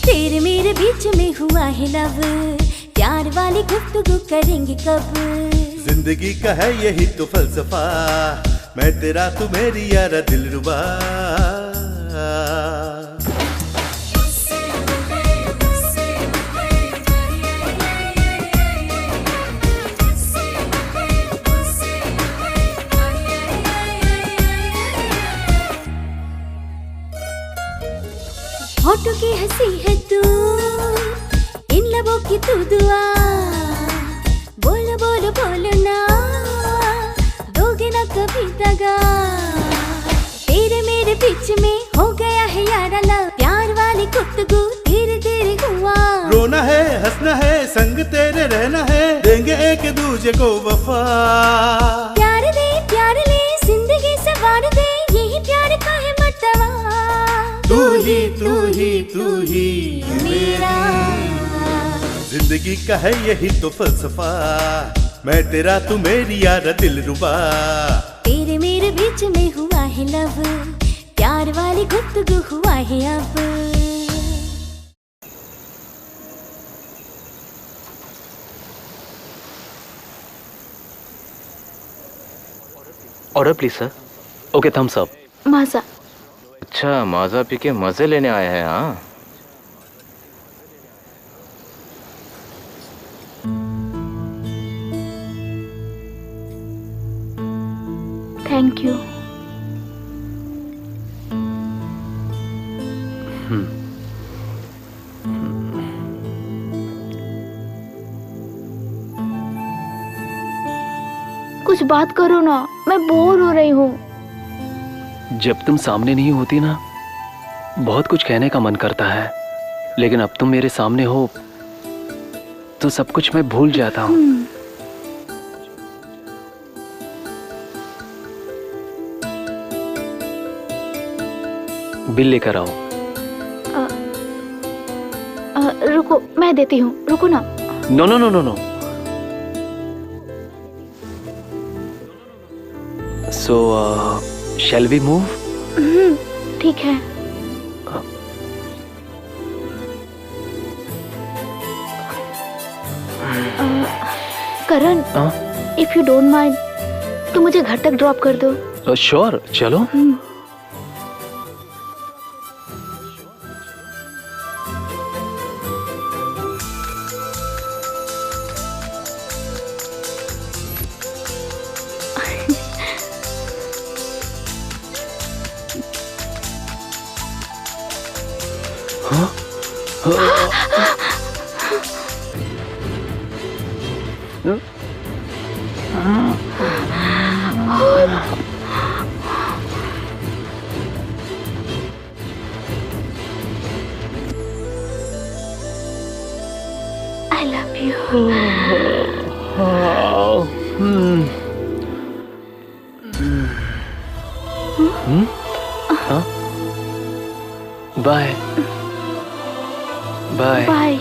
तेरे मेरे बीच में हुआ है लव, प्यार वाली गुफ्तगू करेंगे कब? जिंदगी का है यही तो फलसफा, मैं तेरा तू मेरी यारा दिलरुबा। होठों की हंसी है तू, इन लबों की तू दुआ। बोलो बोलो बोलो ना, दोगे ना कभी दगा। तेरे मेरे बीच में हो गया है यारा लव, प्यार वाली गुफ्तगू धीरे धीरे हुआ। रोना है हंसना है, संग तेरे रहना है, देंगे एक दूजे को वफा। प्यार दे प्यार ले, जिंदगी सवार दे, यही प्यार का है मर्तबा। तू ही मेरा, जिंदगी का है यही तो फलसफा, मैं तेरा तू मेरी यारा दिलरुबा। तेरे मेरे बीच में हुआ है लव, प्यार वाली गुफ्तगू हुआ है अब। Order please sir. Okay, thumbs up. Maaza. अच्छा, माजा पी के मजे लेने आए हैं। हाँ, थैंक यू। कुछ बात करो ना, मैं बोर हो रही हूँ। जब तुम सामने नहीं होती ना, बहुत कुछ कहने का मन करता है, लेकिन अब तुम मेरे सामने हो तो सब कुछ मैं भूल जाता हूँ। बिल लेकर आओ। रुको, मैं देती हूँ, रुको ना। No no no no no. So shall we move? ठीक है। Karan, if you don't mind, तो मुझे घर तक ड्रॉप कर दो। श्योर, चलो। I love you. Bye bye bye.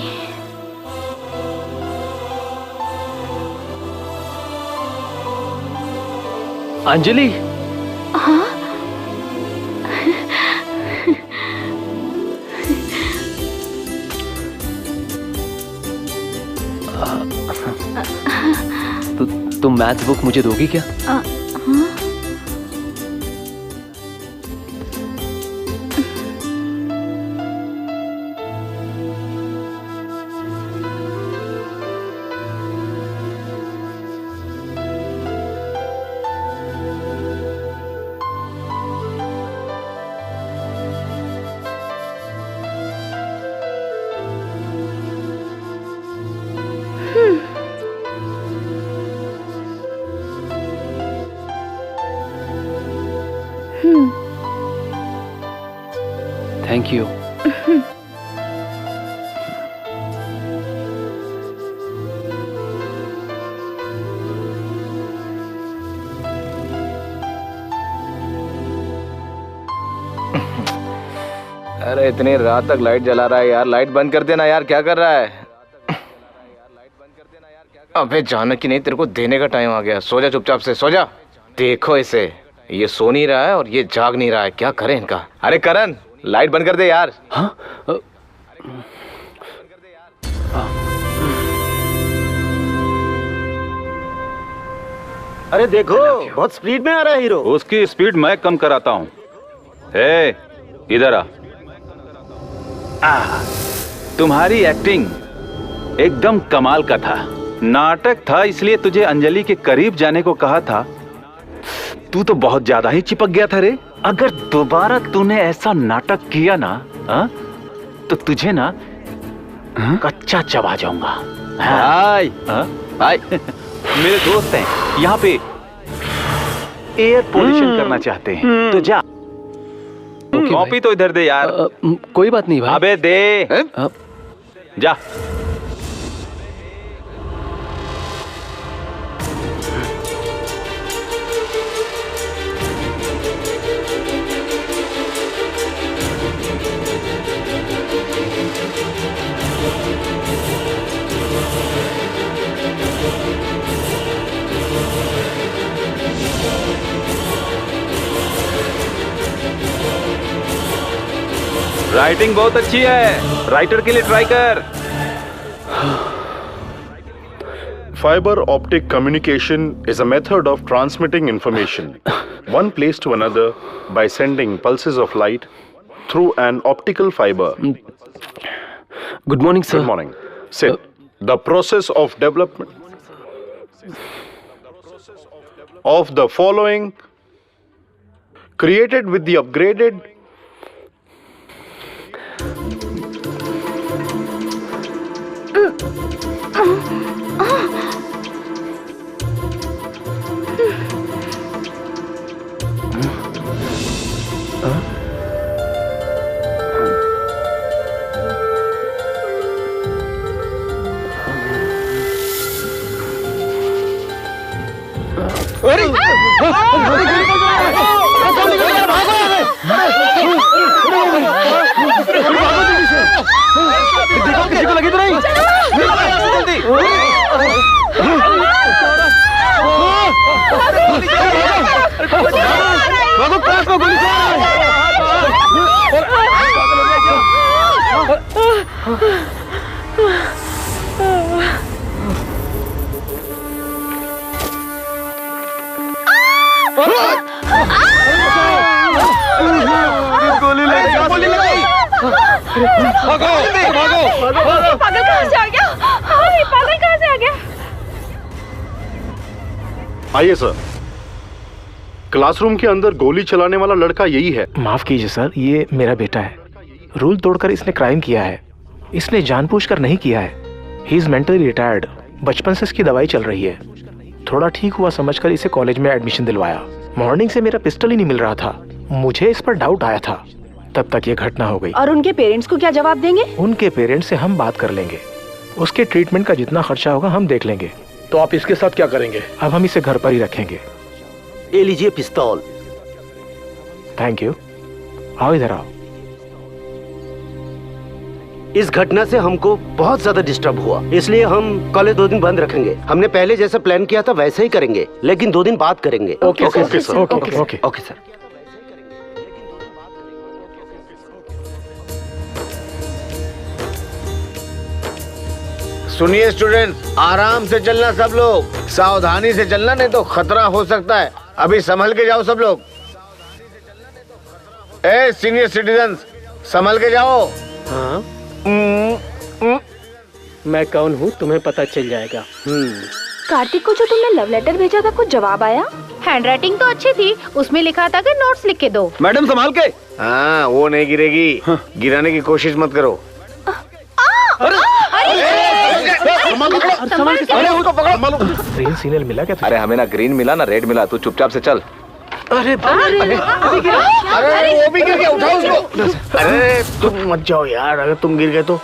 Anjali. हाँ? तुम मैथ्स बुक मुझे दोगी क्या? हाँ? Thank you. अरे इतनी रात तक लाइट जला रहा है यार, लाइट बंद कर देना यार, क्या कर रहा है? अबे जानकी नहीं, तेरे को देने का टाइम आ गया, सो जा चुपचाप से, सो जा। देखो इसे, ये सो नहीं रहा है और ये जाग नहीं रहा है, क्या करें इनका? अरे करण, लाइट बंद कर दे यार। हाँ? अरे देखो, बहुत स्पीड में आ रहा है हीरो। उसकी स्पीड मैं कम कराता हूँ। हे, इधर आ। तुम्हारी एक्टिंग एकदम कमाल का था। नाटक था, इसलिए तुझे अंजलि के करीब जाने को कहा था। तू तो बहुत ज्यादा ही चिपक गया था रे। अगर दोबारा तूने ऐसा नाटक किया ना, तो तुझे ना कच्चा चबा जाऊंगा। भाई, भाई मेरे दोस्त हैं यहाँ पे, एयर पोल्यूशन करना चाहते हैं, तो जा। कॉपी तो इधर दे यार। कोई बात नहीं भाई। अबे दे। जा। राइटिंग बहुत अच्छी है, राइटर के लिए ट्राई कर। Fiber optic communication is a method of transmitting information. one place to another by sending pulses of light through an optical fiber. Good morning, sir. Good morning. Sit. The process of development of the following created with the upgraded किसी को लगी तो नहीं? जल्दी भागो, क्लास में गोली चला गोली लगी। भागो भागो। पागल कहाँ से आ गया? अरे पागल कहाँ से आ गया? आइए सर। क्लासरूम के अंदर गोली चलाने वाला लड़का यही है। माफ कीजिए सर, ये मेरा बेटा है। रूल तोड़कर इसने क्राइम किया है। इसने जानबूझकर नहीं किया है। He is mentally retired. बचपन से इसकी दवाई चल रही है। थोड़ा ठीक हुआ समझकर इसे कॉलेज में एडमिशन दिलवाया। मॉर्निंग से मेरा पिस्टल ही नहीं मिल रहा था। मुझे इस पर डाउट आया था, तब तक ये घटना हो गई। और उनके पेरेंट्स को क्या जवाब देंगे? उनके पेरेंट्स से हम बात कर लेंगे। उसके ट्रीटमेंट का जितना खर्चा होगा हम देख लेंगे। तो आप इसके साथ क्या करेंगे? अब हम इसे घर पर ही रखेंगे। ये लीजिए पिस्तौल। Thank you. आओ इधर आओ। इस घटना से हमको बहुत ज्यादा डिस्टर्ब हुआ, इसलिए हम कॉलेज 2 दिन बंद रखेंगे। हमने पहले जैसा प्लान किया था वैसे ही करेंगे, लेकिन 2 दिन बाद करेंगे। Okay sir. Okay sir. सुनिए स्टूडेंट्स, आराम से चलना सब लोग, सावधानी से चलना, नहीं तो खतरा हो सकता है। अभी संभल के जाओ सब लोग। ए सीनियर सिटीजन्स, संभल के जाओ। हाँ? मैं कौन हूँ तुम्हें पता चल जाएगा। कार्तिक को जो तुमने लव लेटर भेजा था, कुछ जवाब आया? हैंडराइटिंग तो अच्छी थी, उसमें लिखा था कि नोट्स लिख के दो। मैडम संभाल के। हाँ, वो नहीं गिरेगी। गिराने की कोशिश मत करो। ग्रीन सिग्नल मिला क्या? अरे हमें ना ग्रीन मिला ना रेड मिला, तू चुपचाप से चल। अरे वो भी गिर गया, उठाओ उसको। अरे तुम मत जाओ यार, अगर तुम गिर गए तो।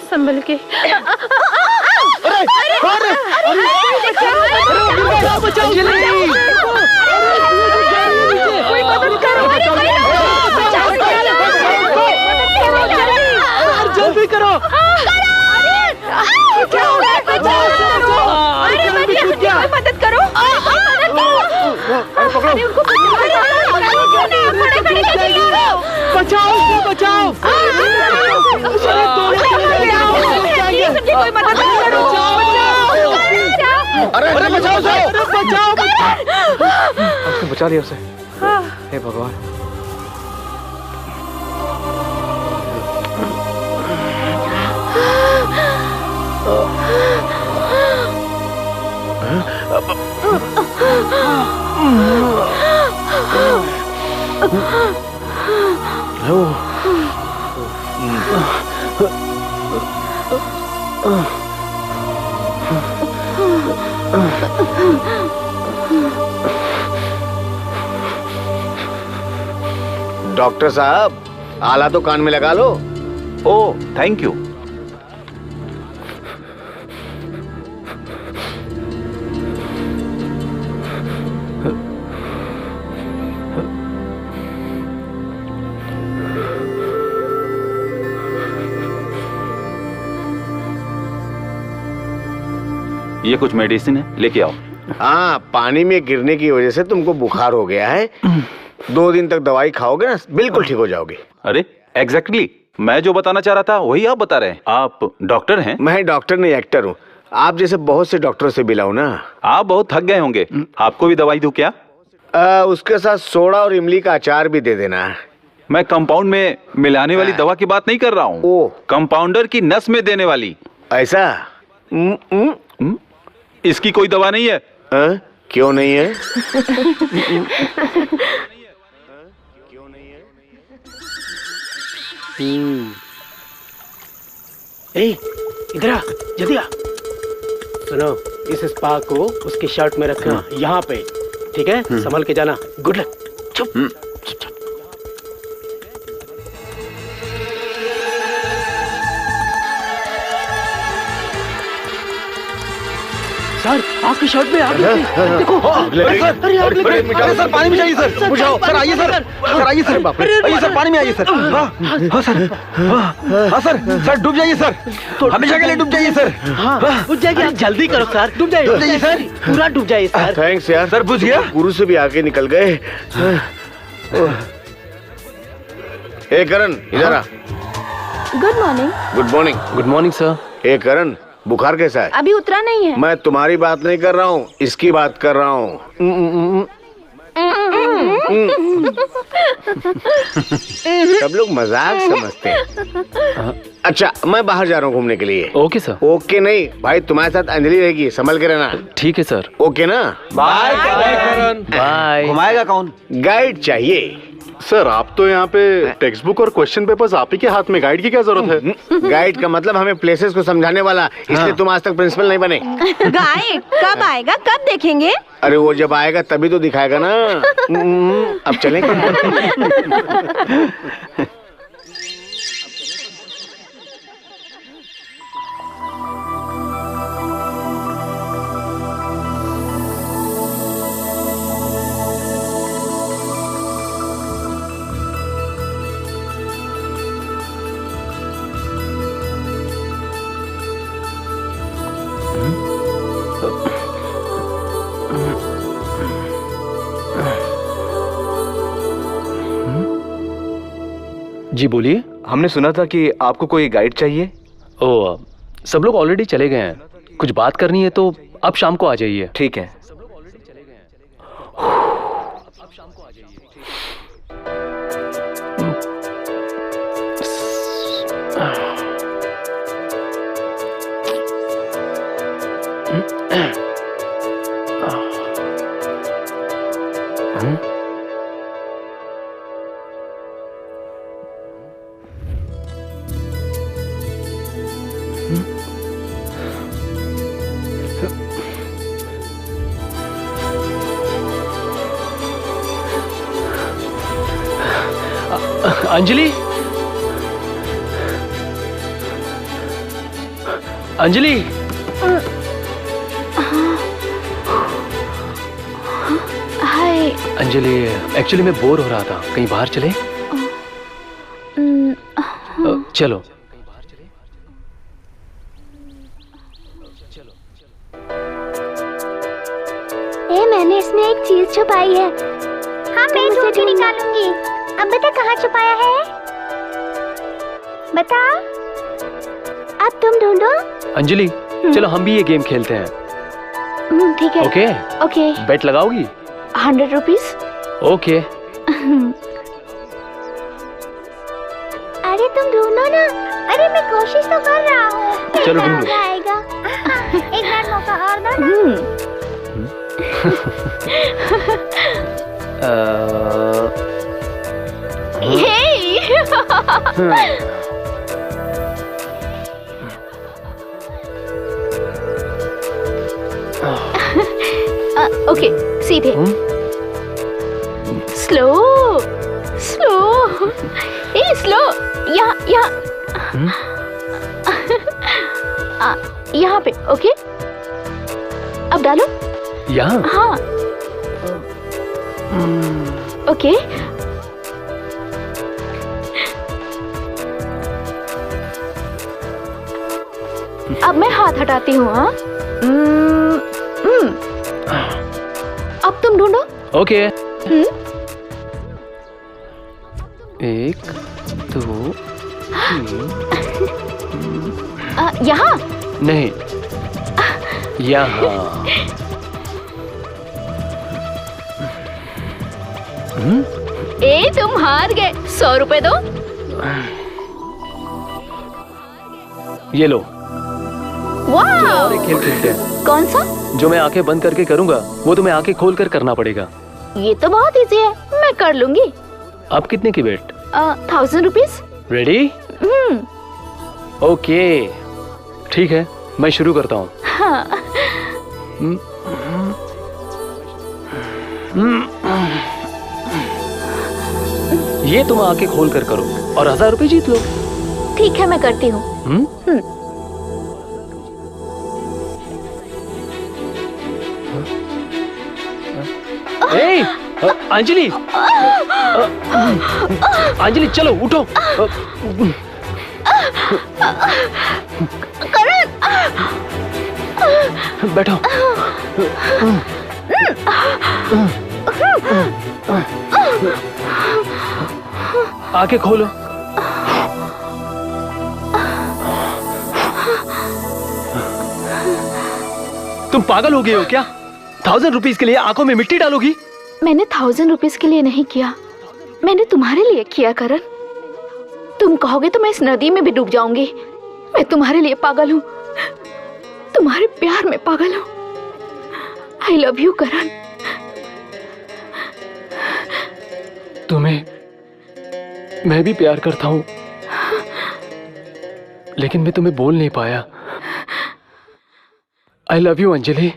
संभल के। जल्दी करो। मदद करो। बचाओ, बचाओ। अरे बचाओ, बचाओ। बचा लिया उसे। हे भगवान। डॉक्टर साहब, आला तो कान में लगा लो। ओह, थैंक यू। ये कुछ मेडिसिन है, लेके आओ। हाँ, पानी में गिरने की वजह से तुमको बुखार हो गया है। 2 दिन तक दवाई खाओगे ना, बिल्कुल ठीक हो जाओगे। अरे एग्जैक्टली, मैं जो बताना चाह रहा था वही आप बता रहे हैं। आप डॉक्टर हैं? मैं डॉक्टर नहीं, एक्टर हूँ। आप जैसे बहुत से डॉक्टरों से मिला हूं ना। आप बहुत थक गए होंगे, आपको भी दवाई दूं क्या? उसके साथ सोडा और इमली का अचार भी दे देना। मैं कंपाउंड में मिलाने वाली दवा की बात नहीं कर रहा हूँ, कंपाउंडर की नस में देने वाली। ऐसा? इसकी कोई दवा नहीं है। क्यों नहीं है? इधर आ, जल्दी आ। सुनो, इस स्पा को उसकी शर्ट में रखना, यहाँ पे, ठीक है? संभल के जाना। Good luck. चुप। सर, आपकी शर्ट में आग लग गई। देखो, अरे आग लग गई। अरे सर, पानी में जाइए सर। बुझाओ सर, आइए सर। सर आइए सर, आइए सर, पानी में आइए सर। हाँ सर, हाँ सर, सर डूब जाइए सर, हमेशा के लिए डूब जाइए सर। हाँ, बुझ जाएगी। आप जल्दी करो सर, डूब जाइए सर, पूरा डूब जाइए सर। थैंक्स यार। सर बुझ गया? गुरु से भी आगे निकल गए। ए करण, इधर आ। Good morning. Good morning. Good morning sir. ए करण, बुखार कैसा है? अभी उतरा नहीं है। मैं तुम्हारी बात नहीं कर रहा हूँ, इसकी बात कर रहा हूँ। सब लोग मजाक समझते हैं। अच्छा, मैं बाहर जा रहा हूँ घूमने के लिए। Okay sir. ओके नहीं भाई, तुम्हारे साथ अंजलि रहेगी, संभल के रहना। ठीक है सर। ओके ना? बाय करण। बाय। घुमाएगा कौन? गाइड चाहिए। सर आप तो यहाँ पे टेक्स्ट बुक और क्वेश्चन पेपर्स आप ही के हाथ में, गाइड की क्या जरूरत है? गाइड का मतलब हमें प्लेसेस को समझाने वाला, इसलिए तुम आज तक प्रिंसिपल नहीं बने। गाइड कब आएगा, कब देखेंगे? अरे वो जब आएगा तभी तो दिखाएगा ना। अब चलें क्या? जी बोलिए। हमने सुना था कि आपको कोई गाइड चाहिए। ओ, सब लोग ऑलरेडी चले गए हैं। कुछ बात करनी है तो अब शाम को आ जाइए। ठीक है। अंजलि, अंजलि। हाय। अंजलि, एक्चुअली मैं बोर हो रहा था, कहीं बाहर चले? चलो। मैंने इसमें एक चीज छुपाई है। हाँ, मैं ढूंढ के निकालूंगी। अब बता कहाँ छुपाया है? बता। अब तुम ढूंढो। अंजलि, चलो हम भी ये गेम खेलते हैं। ठीक है। ओके? ओके। बेट लगाओगी? 100 रुपीज। ओके। अरे तुम ढूंढो ना। अरे मैं कोशिश तो कर रहा हूँ। चलो ढूंढो। आएगा। एक बार मौका और दो ना। ओके, सीधे। Slow slow, a slow. यहाँ यहाँ पे। ओके, अब डालो। यहाँ? हाँ। ओके। अब मैं हाथ हटाती हूँ। हाँ, अब तुम ढूंढो। ओके। 1 2 3। यहाँ नहीं, यहाँ। ए तुम हार गए, 100 रुपए दो। ये लो। वाह! और एक खेल खेलते हैं। कौन सा? जो मैं आंखें बंद करके करूंगा वो तुम्हें आंखें खोल कर करना पड़ेगा। ये तो बहुत इजी है, मैं कर लूंगी। अब कितने की बेट? 1000 रुपीज। रेडी? ओके ठीक है, मैं शुरू करता हूँ। हाँ। ये तुम आंखें खोल कर करो और 1000 रुपए जीत लो। ठीक है, मैं करती हूँ। अंजलि, अंजलि चलो उठो। करण, बैठो। आंखें खोलो। तुम पागल हो गए हो क्या? 1000 रुपीज के लिए आंखों में मिट्टी डालोगी? मैंने 1000 रुपीज के लिए नहीं किया, मैंने तुम्हारे लिए किया करण। तुम कहोगे तो मैं इस नदी में भी डूब जाऊंगी। मैं तुम्हारे लिए पागल हूँ, तुम्हारे प्यार में पागल हूँ। आई लव यू करण। तुम्हें मैं भी प्यार करता हूँ, लेकिन मैं तुम्हें बोल नहीं पाया। I love you Anjali.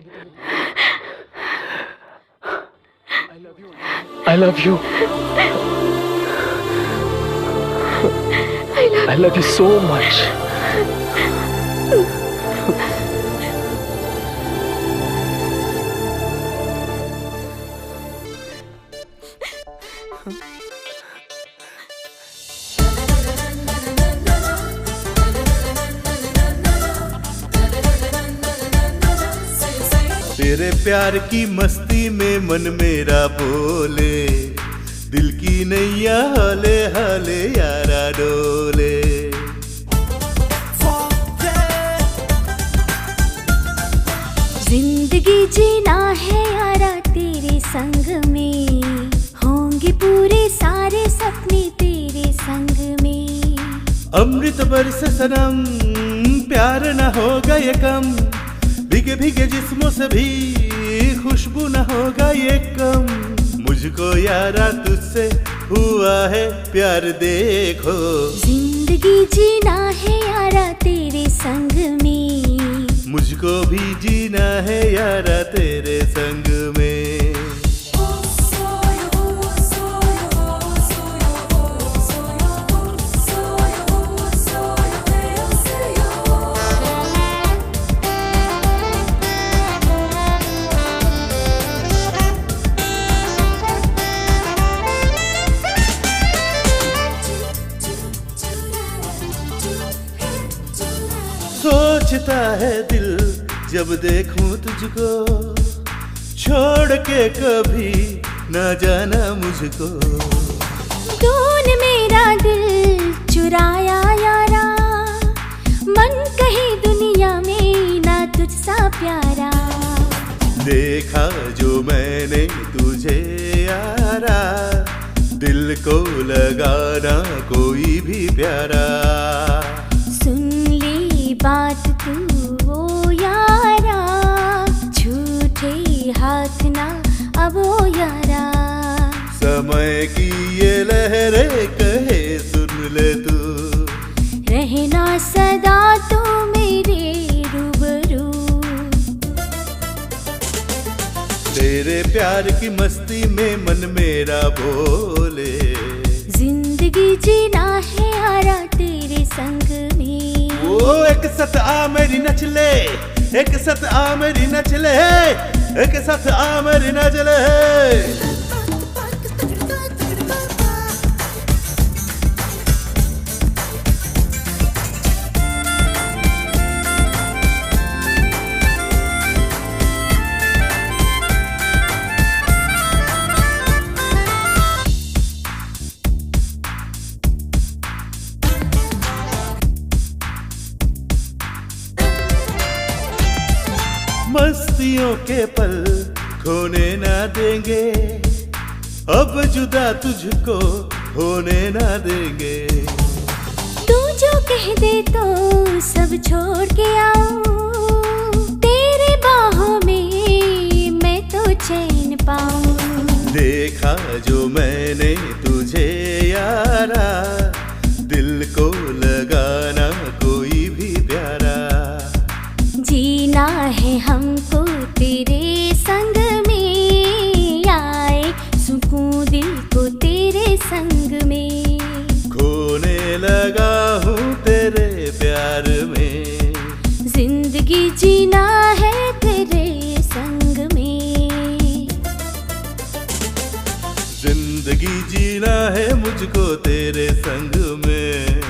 I love you. I love you so much. तेरे प्यार की मस्ती में मन मेरा बोले, दिल की नैया हाले हाले यारा डोले। जिंदगी जीना है यारा तेरे संग में, होंगे पूरे सारे सपने तेरे संग में। अमृत बरस सनम, प्यार न होगा ये कम, भीगे भीगे जिस्मों से भी खुशबू न होगा ये कम। मुझको यारा तुझसे हुआ है प्यार देखो। जिंदगी जीना है यारा तेरे संग में, मुझको भी जीना है यारा तेरे संग में। सोचता है दिल जब देखूं तुझको, छोड़ के कभी न जाना मुझको। तूने मेरा दिल चुराया यारा, मन कहीं दुनिया में ना तुझसा प्यारा। देखा जो मैंने तुझे यारा, दिल को लगाना कोई भी प्यारा। सुन ली बात तू ओ यारा, झूठे हाथ ना अब ओ यारा। समय की ये लहरें कहे सुन ले तू, रहना सदा तू मेरे रूबरू। तेरे प्यार की मस्ती में मन मेरा बोले, जिंदगी जीना है यारा तेरे संग में। ओ एक साथ आ मेरी नचले, एक साथ आ मेरी नचले, एक साथ आ मेरी नचले। दिनों के पल खोने ना देंगे, अब जुदा तुझको होने ना देंगे। तू जो कह दे तो सब छोड़ के आऊं, तेरे बाहों में मैं तो चैन पाऊं। देखा जो मैंने तुझे यारा, दिल को लगाना कोई भी प्यारा। जीना है हमको तेरे संग में, आए सुकून दिल को तेरे संग में। खोने लगा हूँ तेरे प्यार में, जिंदगी जीना है तेरे संग में। जिंदगी जीना है मुझको तेरे संग में।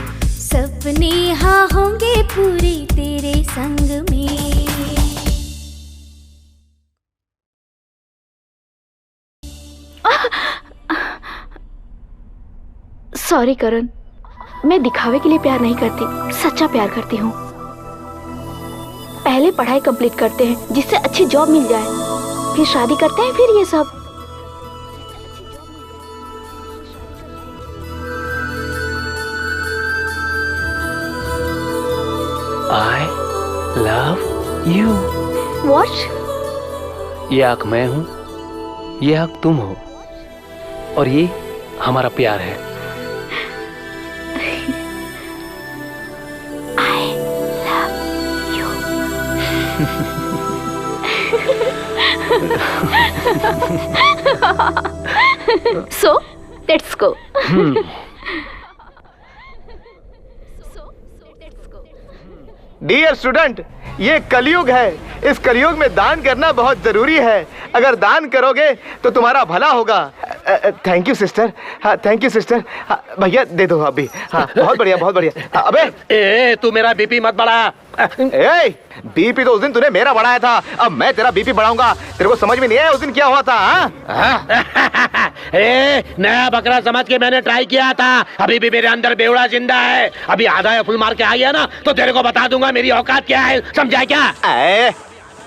सपने हाँ होंगे पूरे तेरे संग में। सॉरी करण, मैं दिखावे के लिए प्यार नहीं करती, सच्चा प्यार करती हूँ। पहले पढ़ाई कंप्लीट करते हैं जिससे अच्छी जॉब मिल जाए, फिर शादी करते हैं, फिर ये सब। I love you. What? ये आँख मैं हूँ, ये आँख तुम हो, और ये हमारा प्यार है। I love you. So, let's go. Dear student, ये कलयुग है। इस कलयुग में दान करना बहुत जरूरी है। अगर दान करोगे तो तुम्हारा भला होगा। Thank you sister. हाँ थैंक यू सिस्टर। भैया दे दो अभी। हाँ बहुत बढ़िया बहुत बढ़िया। अबे तू मेरा बीपी मत बढ़ा। बीपी तो उस दिन तूने मेरा बढ़ाया था, अब मैं तेरा बीपी बढ़ाऊंगा। तेरे को समझ में नहीं आया उस दिन क्या हुआ था? नया बकरा समझ के मैंने ट्राई किया था। अभी भी मेरे अंदर बेवड़ा जिंदा है। अभी आधा या फुल मार के आ गया ना तो तेरे को बता दूंगा मेरी औकात क्या है। समझा क्या?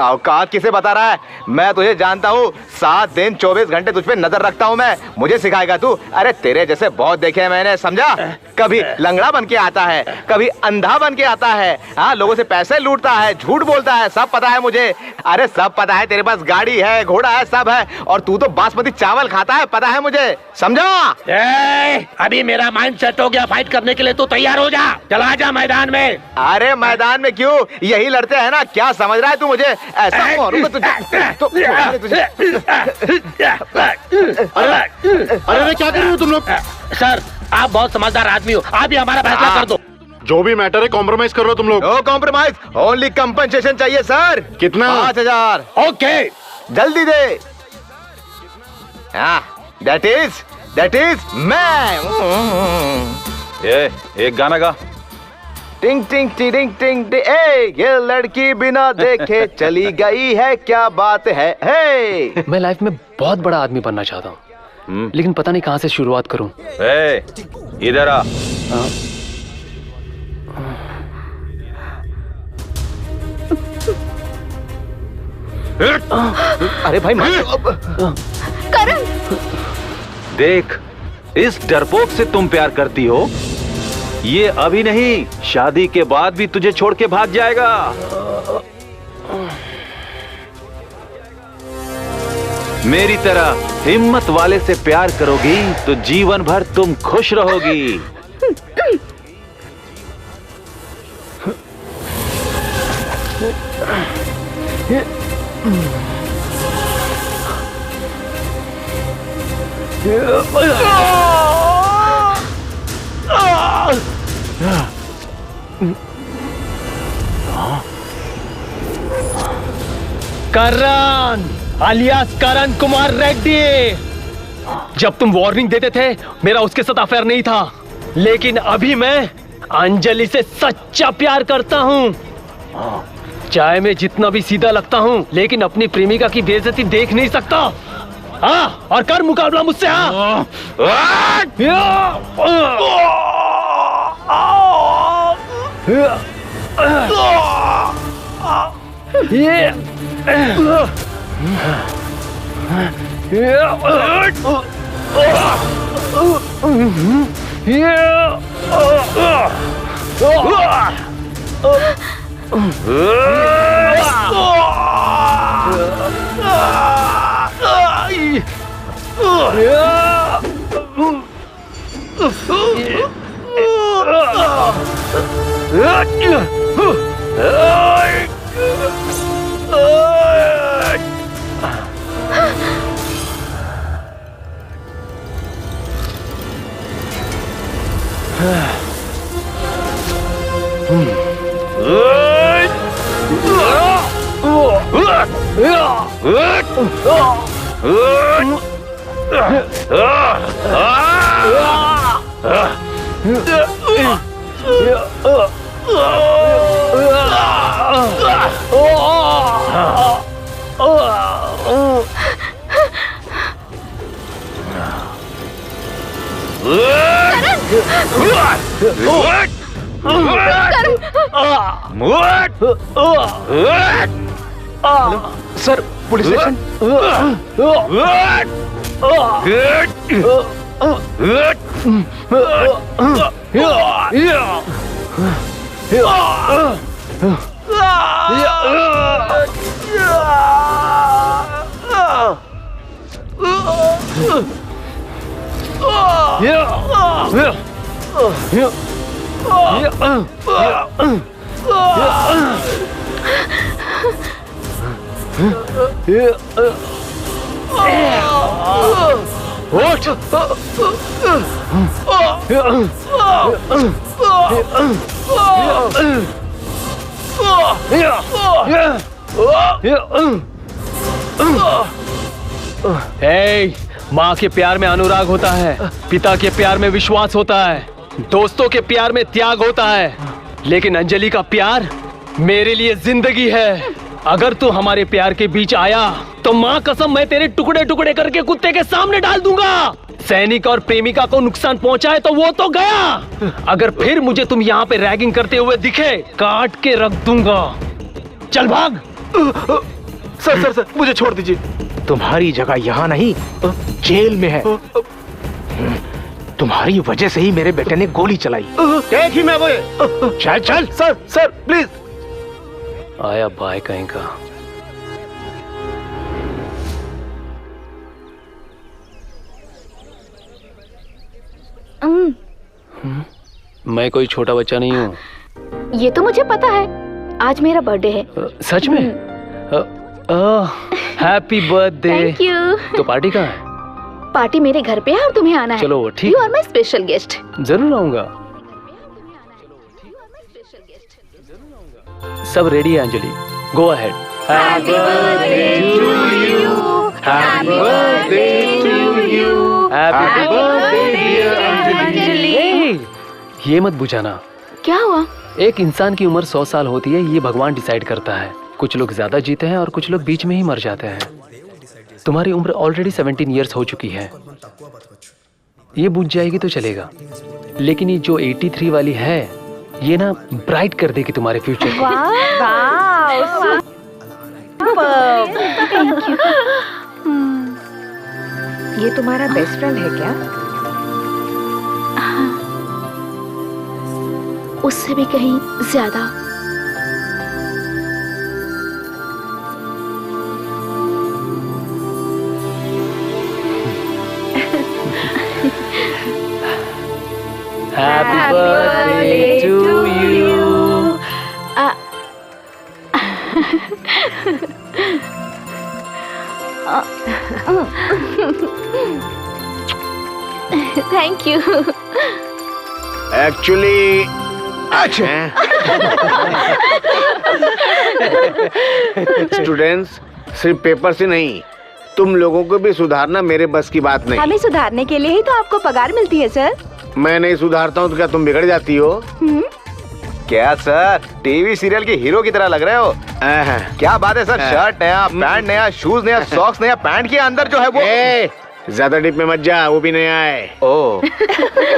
औकात किसे बता रहा है? मैं तुझे जानता हूँ। 7 दिन 24 घंटे तुझ पे नजर रखता हूँ मैं। मुझे सिखाएगा तू? अरे तेरे जैसे बहुत देखे हैं मैंने, समझा? कभी लंगड़ा बन के आता है, कभी अंधा बन के आता है। हाँ लोगों से पैसे लूटता है, झूठ बोलता है, सब पता है मुझे। अरे सब पता है। तेरे पास गाड़ी है, घोड़ा है, सब है, और तू तो बासमती चावल खाता है, पता है मुझे। समझा? अभी मेरा माइंड सेट हो गया फाइट करने के लिए। तू तैयार हो जा, चला जा मैदान में। अरे मैदान में क्यों? यही लड़ते हैं ना। क्या समझ रहा है तू मुझे? ऐसा मारूंगा तुझे। अरे क्या कर रहे हो तुम लोग? सर आप बहुत समझदार आदमी हो, आप ही हमारा फैसला कर दो। जो भी मैटर है कॉम्प्रोमाइज कर रहे हो तुम लोग। नो कॉम्प्रोमाइज, ओनली कंपनसेशन चाहिए सर। कितना? 5000। ओके जल्दी दे। दैट इज मैं। एक गाना गा। टिंग टिंग टिंग टिंग ये लड़की बिना देखे चली गई है, क्या बात है। हे मैं लाइफ में बहुत बड़ा आदमी बनना चाहता हूँ, लेकिन पता नहीं कहाँ से शुरुआत करूँ। इधर आ। अरे भाई करण, देख, इस डरपोक से तुम प्यार करती हो। ये अभी नहीं, शादी के बाद भी तुझे छोड़ के भाग जाएगा। मेरी तरह हिम्मत वाले से प्यार करोगी तो जीवन भर तुम खुश रहोगी। करण alias करण कुमार रेड्डी, जब तुम वार्निंग देते थे मेरा उसके साथ अफेयर नहीं था, लेकिन अभी मैं अंजलि से सच्चा प्यार करता हूँ। चाहे मैं जितना भी सीधा लगता हूँ, लेकिन अपनी प्रेमिका की बेइज्जती देख नहीं सकता। हाँ, और कर मुकाबला मुझसे। हाँ ये सर पुलिस स्टेशन। माँ के प्यार में अनुराग होता है, पिता के प्यार में विश्वास होता है, दोस्तों के प्यार में त्याग होता है, लेकिन अंजलि का प्यार मेरे लिए जिंदगी है। अगर तू हमारे प्यार के बीच आया तो माँ कसम मैं तेरे टुकड़े टुकड़े करके कुत्ते के सामने डाल दूंगा। सैनिक और प्रेमिका को नुकसान पहुंचाए तो वो तो गया, अगर फिर मुझे तुम यहाँ पे रैगिंग करते हुए दिखे काट के रख दूंगा। चल भाग। सर सर सर मुझे छोड़ दीजिए। तुम्हारी जगह यहाँ नहीं जेल में है। तुम्हारी वजह से ही मेरे बेटे ने गोली चलाई। देख ही मैं वो। चल चल। Sir sir please. आया बाय कहीं का। मैं कोई छोटा बच्चा नहीं हूँ। ये तो मुझे पता है, आज मेरा बर्थडे है। सच में? Happy birthday. Thank you. तो पार्टी कहाँ है? पार्टी मेरे घर पे है और तुम्हें आना है। चलो ठीक। You are my special guest. जरूर आऊंगा। सब रेडी है Anjali, go ahead. Happy birthday to you. Happy birthday to you. Happy birthday dear Anjali. ये मत बुझाना। क्या हुआ? एक इंसान की उम्र 100 साल होती है, ये भगवान डिसाइड करता है। कुछ लोग ज्यादा जीते हैं और कुछ लोग बीच में ही मर जाते हैं। तुम्हारी उम्र ऑलरेडी 17 इयर्स हो चुकी है, ये बुझ जाएगी तो चलेगा, लेकिन ये जो 83 वाली है ये ना ब्राइट कर देगी तुम्हारे फ्यूचर को। ये तुम्हारा बेस्ट फ्रेंड है क्या? उससे भी कहीं ज्यादा। Happy birthday to you. Thank you. Actually, students, सिर्फ पेपर से नहीं, तुम लोगों को भी सुधारना मेरे बस की बात नहीं। हमें सुधारने के लिए ही तो आपको पगार मिलती है सर। मैं नहीं सुधारता हूँ तो क्या तुम बिगड़ जाती हो? क्या सर, टीवी सीरियल के हीरो की तरह लग रहे हो। क्या बात है सर, शर्ट नया, पैंट नया, शूज नया, सॉक्स नया, पैंट के अंदर जो है वो। ज्यादा डीप में मत जा, वो भी नया है। ओह।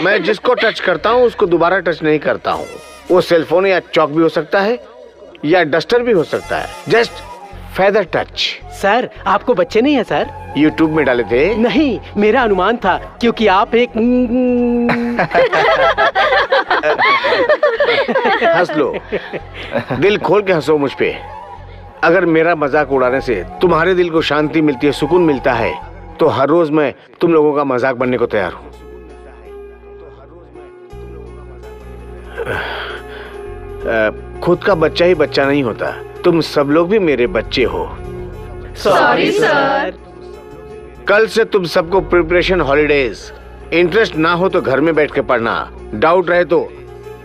मैं जिसको टच करता हूँ उसको दोबारा टच नहीं करता हूँ। वो सेलफोन या चौक भी हो सकता है या डस्टर भी हो सकता है। Just feather touch. सर आपको बच्चे नहीं है सर? यूट्यूब में डाले थे? नहीं, मेरा अनुमान था क्योंकि आप एक हंस लो, दिल खोल के हंसो मुझ पे। अगर मेरा मजाक उड़ाने से तुम्हारे दिल को शांति मिलती है, सुकून मिलता है, तो हर रोज मैं तुम लोगों का मजाक बनने को तैयार हूं। खुद का बच्चा ही बच्चा नहीं होता, तुम सब लोग भी मेरे बच्चे हो। Sorry sir. कल से तुम सबको प्रिपरेशन हॉलीडेज। इंटरेस्ट ना हो तो घर में बैठ के पढ़ना, डाउट रहे तो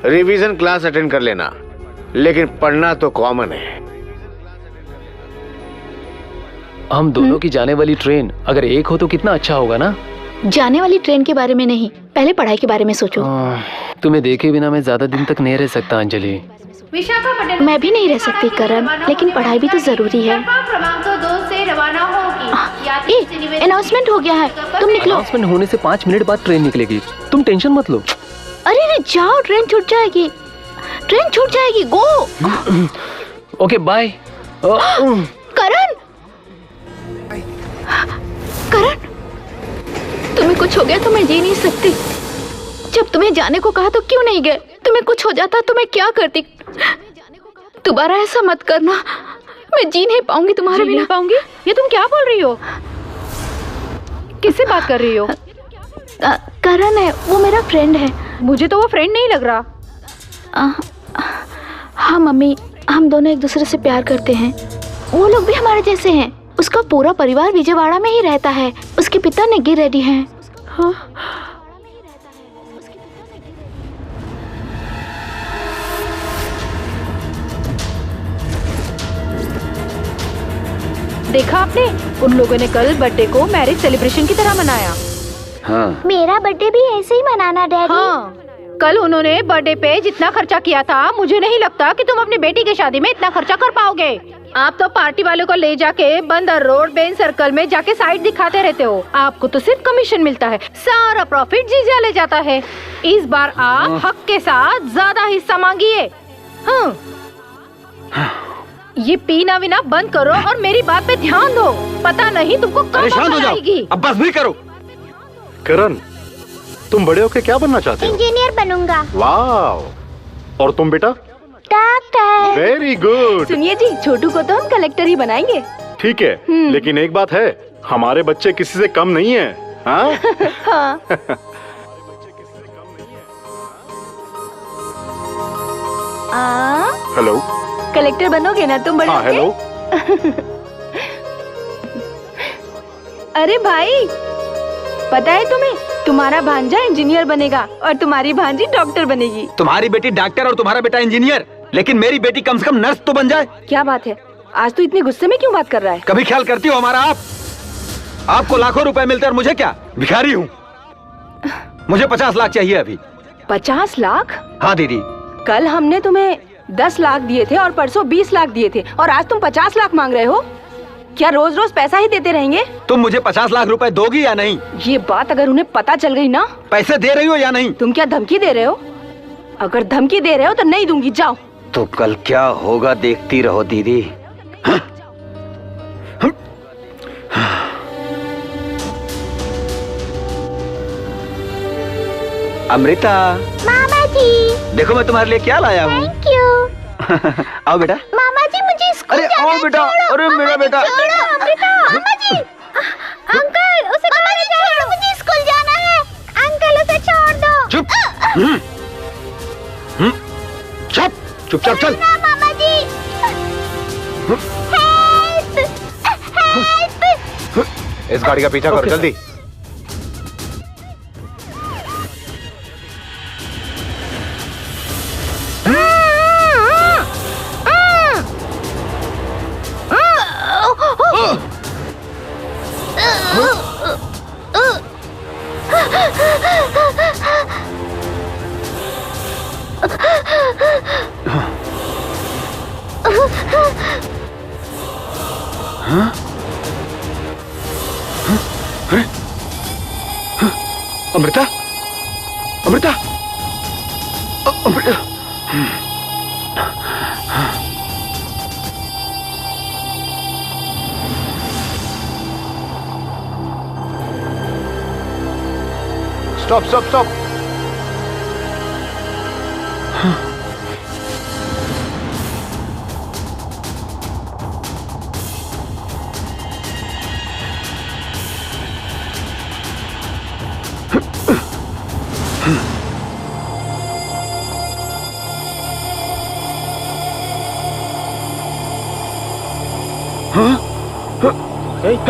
रिवीजन क्लास अटेंड कर लेना, लेकिन पढ़ना तो कॉमन है। हम दोनों की जाने वाली ट्रेन अगर एक हो तो कितना अच्छा होगा ना? जाने वाली ट्रेन के बारे में नहीं, पहले पढ़ाई के बारे में सोचो। तुम्हें देखे बिना मैं ज्यादा दिन तक नहीं रह सकता अंजलि। मैं भी नहीं रह सकती करण, लेकिन पढ़ाई भी तो जरूरी है। अनाउंसमेंट हो गया है, तुम निकलो। अनाउंसमेंट होने से 5 मिनट बाद ट्रेन निकलेगी, तुम टेंशन मत लो। अरे जाओ, ट्रेन छूट जाएगी, ट्रेन छूट जाएगी, गो। Okay bye. करण, करण, तुम्हें कुछ हो गया तो मैं जी नहीं सकती। जब तुम्हें जाने को कहा तो क्यों नहीं गए? तुम्हें कुछ हो जाता तो मैं क्या करती? दोबारा ऐसा मत करना, मैं जी नहीं पाऊंगी तुम्हारे बिना। पाऊंगी? ये तुम क्या बोल रही हो? किससे बात कर रही हो? करण है, वो मेरा फ्रेंड है। मुझे तो वो फ्रेंड नहीं लग रहा। हाँ मम्मी, हम दोनों एक दूसरे से प्यार करते हैं। वो लोग भी हमारे जैसे हैं। उसका पूरा परिवार विजयवाड़ा में ही रहता है। उसके पिता नेगी रेड्डी हैं। हाँ। देखा आपने, उन लोगों ने कल बर्थडे को मैरिज सेलिब्रेशन की तरह मनाया। हाँ। मेरा बर्थडे भी ऐसे ही मनाना डैडी। हाँ, कल उन्होंने बर्थडे पे जितना खर्चा किया था, मुझे नहीं लगता कि तुम अपनी बेटी की शादी में इतना खर्चा कर पाओगे। आप तो पार्टी वालों को ले जाके बंदर रोड बेन सर्कल में जाके साइड दिखाते रहते हो। आपको तो सिर्फ कमीशन मिलता है, सारा प्रॉफिट जीजा ले जाता है। इस बार आप हक के साथ ज्यादा हिस्सा मांगिए। हाँ। ये पीना विना बंद करो और मेरी बात पे ध्यान दो। पता नहीं तुमको कब अकल आएगी। अब बस भी करो। करण, तुम बड़े होके क्या बनना चाहते हो? इंजीनियर बनूंगा। वाह। और तुम बेटा? डॉक्टर। Very good. सुनिए जी, छोटू को तो हम कलेक्टर ही बनाएंगे। ठीक है, लेकिन एक बात है, हमारे बच्चे किसी से कम नहीं है। हाँ? हाँ। हेलो। कलेक्टर बनोगे ना तुम बड़े हाँ, हेलो। अरे भाई, पता है तुम्हें, तुम्हारा भांजा इंजीनियर बनेगा और तुम्हारी भांजी डॉक्टर बनेगी। तुम्हारी बेटी डॉक्टर और तुम्हारा बेटा इंजीनियर, लेकिन मेरी बेटी कम से कम नर्स तो बन जाए। क्या बात है, आज तो इतने गुस्से में क्यों बात कर रहा है? कभी ख्याल करती हो हमारा आप? आपको लाखों रुपए मिलते हैं और मुझे क्या, भिखारी हूँ। मुझे 50 लाख चाहिए अभी। 50 लाख? हाँ दीदी। कल हमने तुम्हें 10 लाख दिए थे और परसों 20 लाख दिए थे और आज तुम 50 लाख मांग रहे हो। क्या रोज रोज पैसा ही देते रहेंगे? तुम मुझे 50 लाख रुपए दोगी या नहीं? ये बात अगर उन्हें पता चल गई ना। पैसे दे रही हो या नहीं? तुम क्या धमकी दे रहे हो? अगर धमकी दे रहे हो तो नहीं दूंगी, जाओ। तो कल क्या होगा देखती रहो दीदी। अमृता। मामा जी। देखो मैं तुम्हारे लिए क्या लाया हूँ। Thank you. आओ बेटा। मामा जी मुझे स्कूल अरे जाना आओ बेटा। अरे मेरा बेटा। मामा जी। अंकल उसे छोड़ो, मुझे स्कूल जाना है। अंकल उसे छोड़ दो। चुप। चुप चुपचाप चल। मामा जी। हेल्प। इस गाड़ी का पीछा करो जल्दी। Amrita, Amrita, Amrita. Stop stop stop.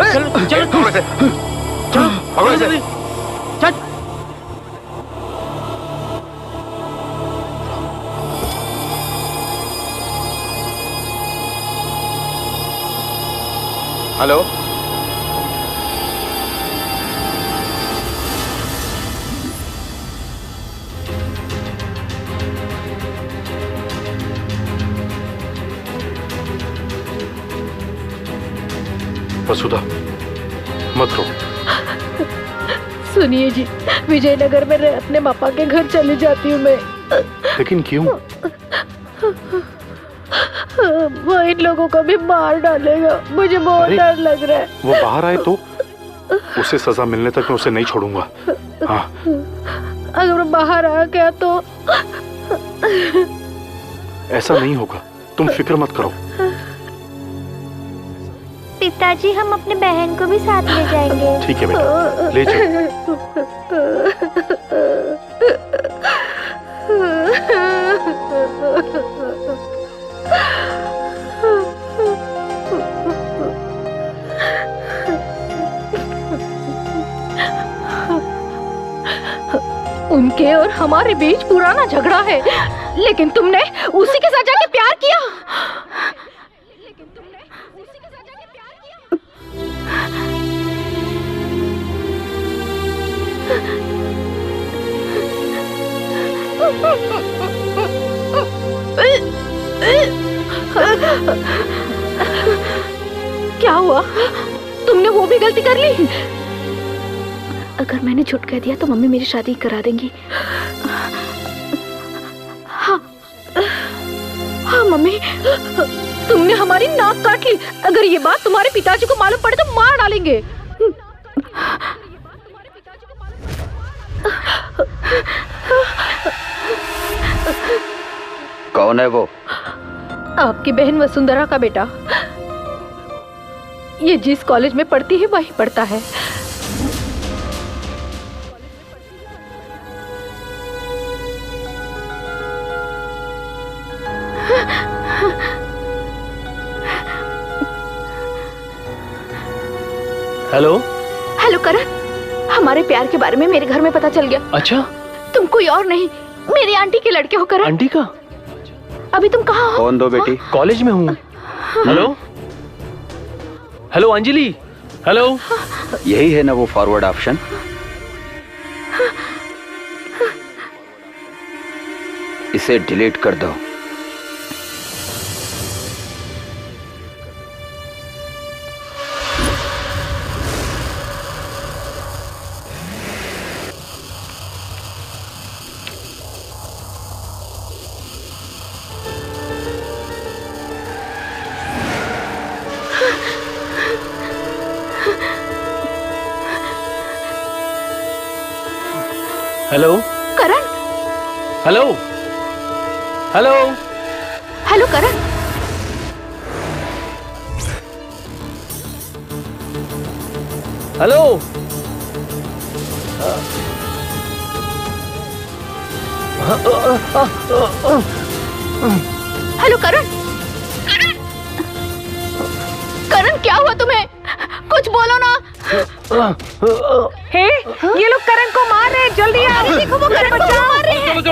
चलो चलो भागो ऐसे। भागो ऐसे। चल। हेलो, वसुधा मत रो। सुनिए जी, विजयनगर में अपने पापा के घर चली जाती हूँ मैं। लेकिन क्यों? वो इन लोगों को भी मार डालेगा, मुझे बहुत डर लग रहा है। वो बाहर आए तो उसे सजा मिलने तक मैं उसे नहीं छोड़ूंगा। हाँ, अगर वो बाहर आ गया तो ऐसा नहीं होगा, तुम फिक्र मत करो। पिताजी, हम अपने बहन को भी साथ ले जाएंगे। ठीक है बेटा, ले जाओ। उनके और हमारे बीच पुराना झगड़ा है, लेकिन तुमने उसी के साथ जाके प्यार किया। क्या हुआ? तुमने वो भी गलती कर ली? अगर मैंने झूठ कह दिया तो मम्मी मेरी शादी करा देंगी। हाँ हाँ मम्मी, तुमने हमारी नाक काट ली। अगर ये बात तुम्हारे पिताजी को मालूम पड़े तो मार डालेंगे। कौन है वो? आपकी बहन वसुंधरा का बेटा। ये जिस कॉलेज में पढ़ती है वही पढ़ता है। हेलो हेलो करण, हमारे प्यार के बारे में मेरे घर में पता चल गया। अच्छा, तुम कोई और नहीं, मेरी आंटी के लड़के हो करण। आंटी का? अभी तुम कहाँ हो? कौन दो बेटी? कॉलेज में हूँ। Hello hello Anjali, hello. यही है ना वो फॉरवर्ड ऑप्शन? इसे डिलीट कर दो। हेलो करण। हेलो हेलो हेलो करण। हेलो हेलो करण। करण क्या हुआ तुम्हें? कुछ बोलो ना। हे, ये लोग करण को मार रहे हैं, जल्दी आओ। देखो वो करण को मार रहे हैं। जल्दी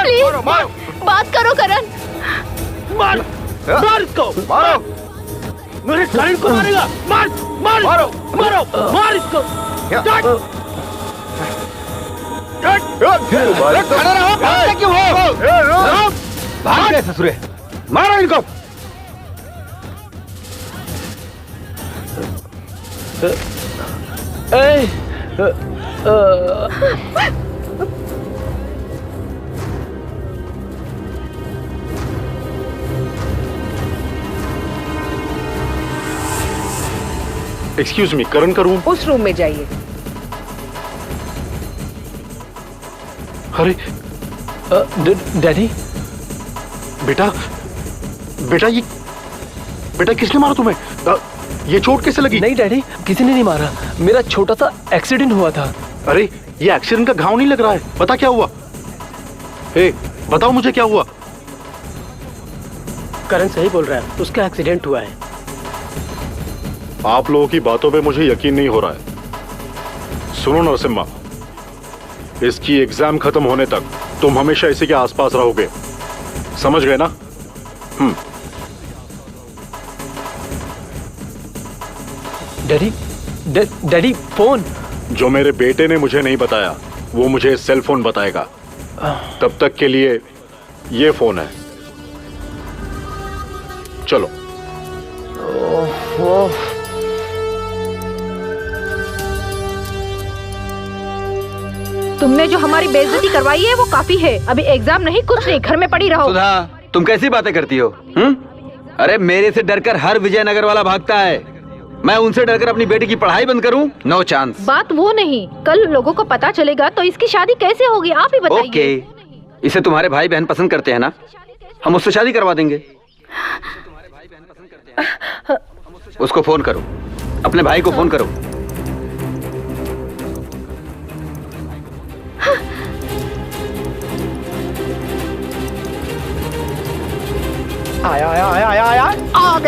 प्लीज बात करो करण। मार इसको, मारो। मेरे करण को मारेगा। मार मार मारो मारो, मार इसको। क्यों हो? भाग गए ससुरे। मारो इनको। एक्सक्यूज मी, करण का रूम? उस रूम में जाइए। अरे डैडी। बेटा बेटा किसने मारा तुम्हें? ये चोट कैसे लगी? नहीं डैडी, किसी ने नहीं मारा, मेरा छोटा सा एक्सीडेंट हुआ था। अरे ये एक्सीडेंट का घाव नहीं लग रहा है, बता क्या हुआ? बताओ मुझे क्या हुआ? करण सही बोल रहा है, उसका एक्सीडेंट हुआ है। आप लोगों की बातों पे मुझे यकीन नहीं हो रहा है। सुनो नरसिम्हा, इसकी एग्जाम खत्म होने तक तुम हमेशा इसी के आसपास रहोगे, समझ गए ना? डैडी फोन जो मेरे बेटे ने मुझे नहीं बताया वो मुझे सेल फोन बताएगा। तब तक के लिए ये फोन है, चलो। तुमने जो हमारी बेइज्जती करवाई है वो काफी है। अभी एग्जाम नहीं, कुछ नहीं, घर में पड़ी रहो। सुधा, तुम कैसी बातें करती हो? अरे मेरे से डरकर हर विजयनगर वाला भागता है, मैं उनसे डरकर अपनी बेटी की पढ़ाई बंद करूं? No chance. बात वो नहीं, कल लोगों को पता चलेगा तो इसकी शादी कैसे होगी, आप ही बताइए। ओके, इसे तुम्हारे भाई बहन पसंद करते हैं ना, हम उससे शादी करवा देंगे। उसको फोन करो, अपने भाई को फोन करो। आया आ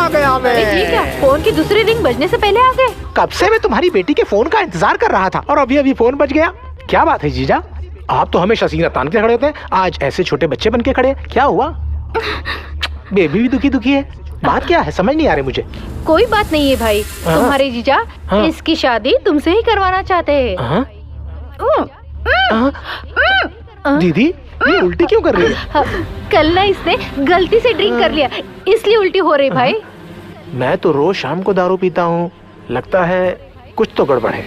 गया मैं। ठीक है, फोन की दूसरी रिंग बजने से पहले आ गए। कब से मैं तुम्हारी बेटी के फोन का इंतजार कर रहा था और अभी फोन बज गया। क्या बात है जीजा, आप तो हमेशा सीना तान के खड़े होते हैं, आज ऐसे छोटे बच्चे बन के खड़े, क्या हुआ? बेबी भी दुखी है, बात क्या है समझ नहीं आ रही मुझे। कोई बात नहीं है भाई, तुम्हारे जीजा इसकी शादी तुमसे ही करवाना चाहते हैं। दीदी ये उल्टी क्यों कर रही है? कल ना इसने गलती से ड्रिंक कर लिया, इसलिए उल्टी हो रही भाई। मैं तो रोज शाम को दारू पीता हूँ, लगता है कुछ तो गड़बड़ है।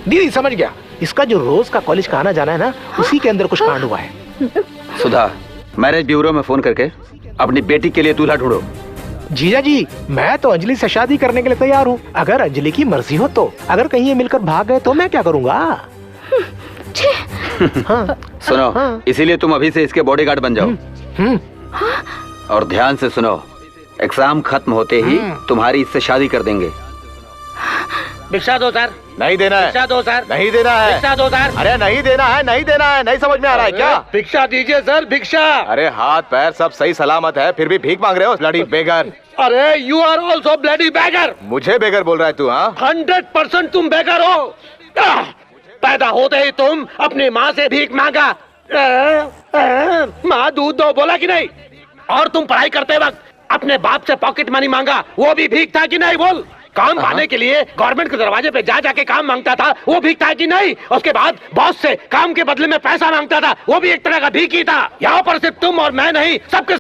दीदी समझ गया, इसका जो रोज का कॉलेज का आना जाना है ना, उसी के अंदर कुछ कांड हुआ है। सुधा, मैरिज ब्यूरो में फोन करके अपनी बेटी के लिए दूल्हा ढूंढो। जीजा जी, मैं तो अंजलि से शादी करने के लिए तैयार हूँ, अगर अंजलि की मर्जी हो तो। अगर कहीं ये मिलकर भाग गए तो मैं क्या करूँगा? सुनो, इसीलिए तुम अभी से इसके बॉडीगार्ड बन जाओ। और ध्यान से सुनो, एग्जाम खत्म होते ही तुम्हारी इससे शादी कर देंगे। भिक्षा दो सर। नहीं देना है। भिक्षा दो सर। नहीं देना है। भिक्षा दो सर। अरे नहीं देना है, नहीं देना है, नहीं समझ में आ रहा है क्या? भिक्षा दीजिए सर, भिक्षा। अरे हाथ पैर सब सही सलामत है, फिर भी भीख मांग रहे हो ब्लडी बेगर। अरे you are also bloody beggar. मुझे बेगर बोल रहा है तू? हाँ 100% तुम बेगर हो। पैदा होते ही तुम अपनी माँ से भीख मांगा, माँ दूध दो बोला कि नहीं? और तुम पढ़ाई करते वक्त अपने बाप से पॉकेट मनी मांगा, वो भी भीख था कि नहीं? बोल। काम पाने के लिए गवर्नमेंट के दरवाजे पे जा जाके काम मांगता था, वो भीख था कि नहीं? उसके बाद बॉस से काम के बदले में पैसा मांगता था, वो भी एक तरह का भीख ही था। यहाँ पर सिर्फ तुम और मैं नहीं, सबके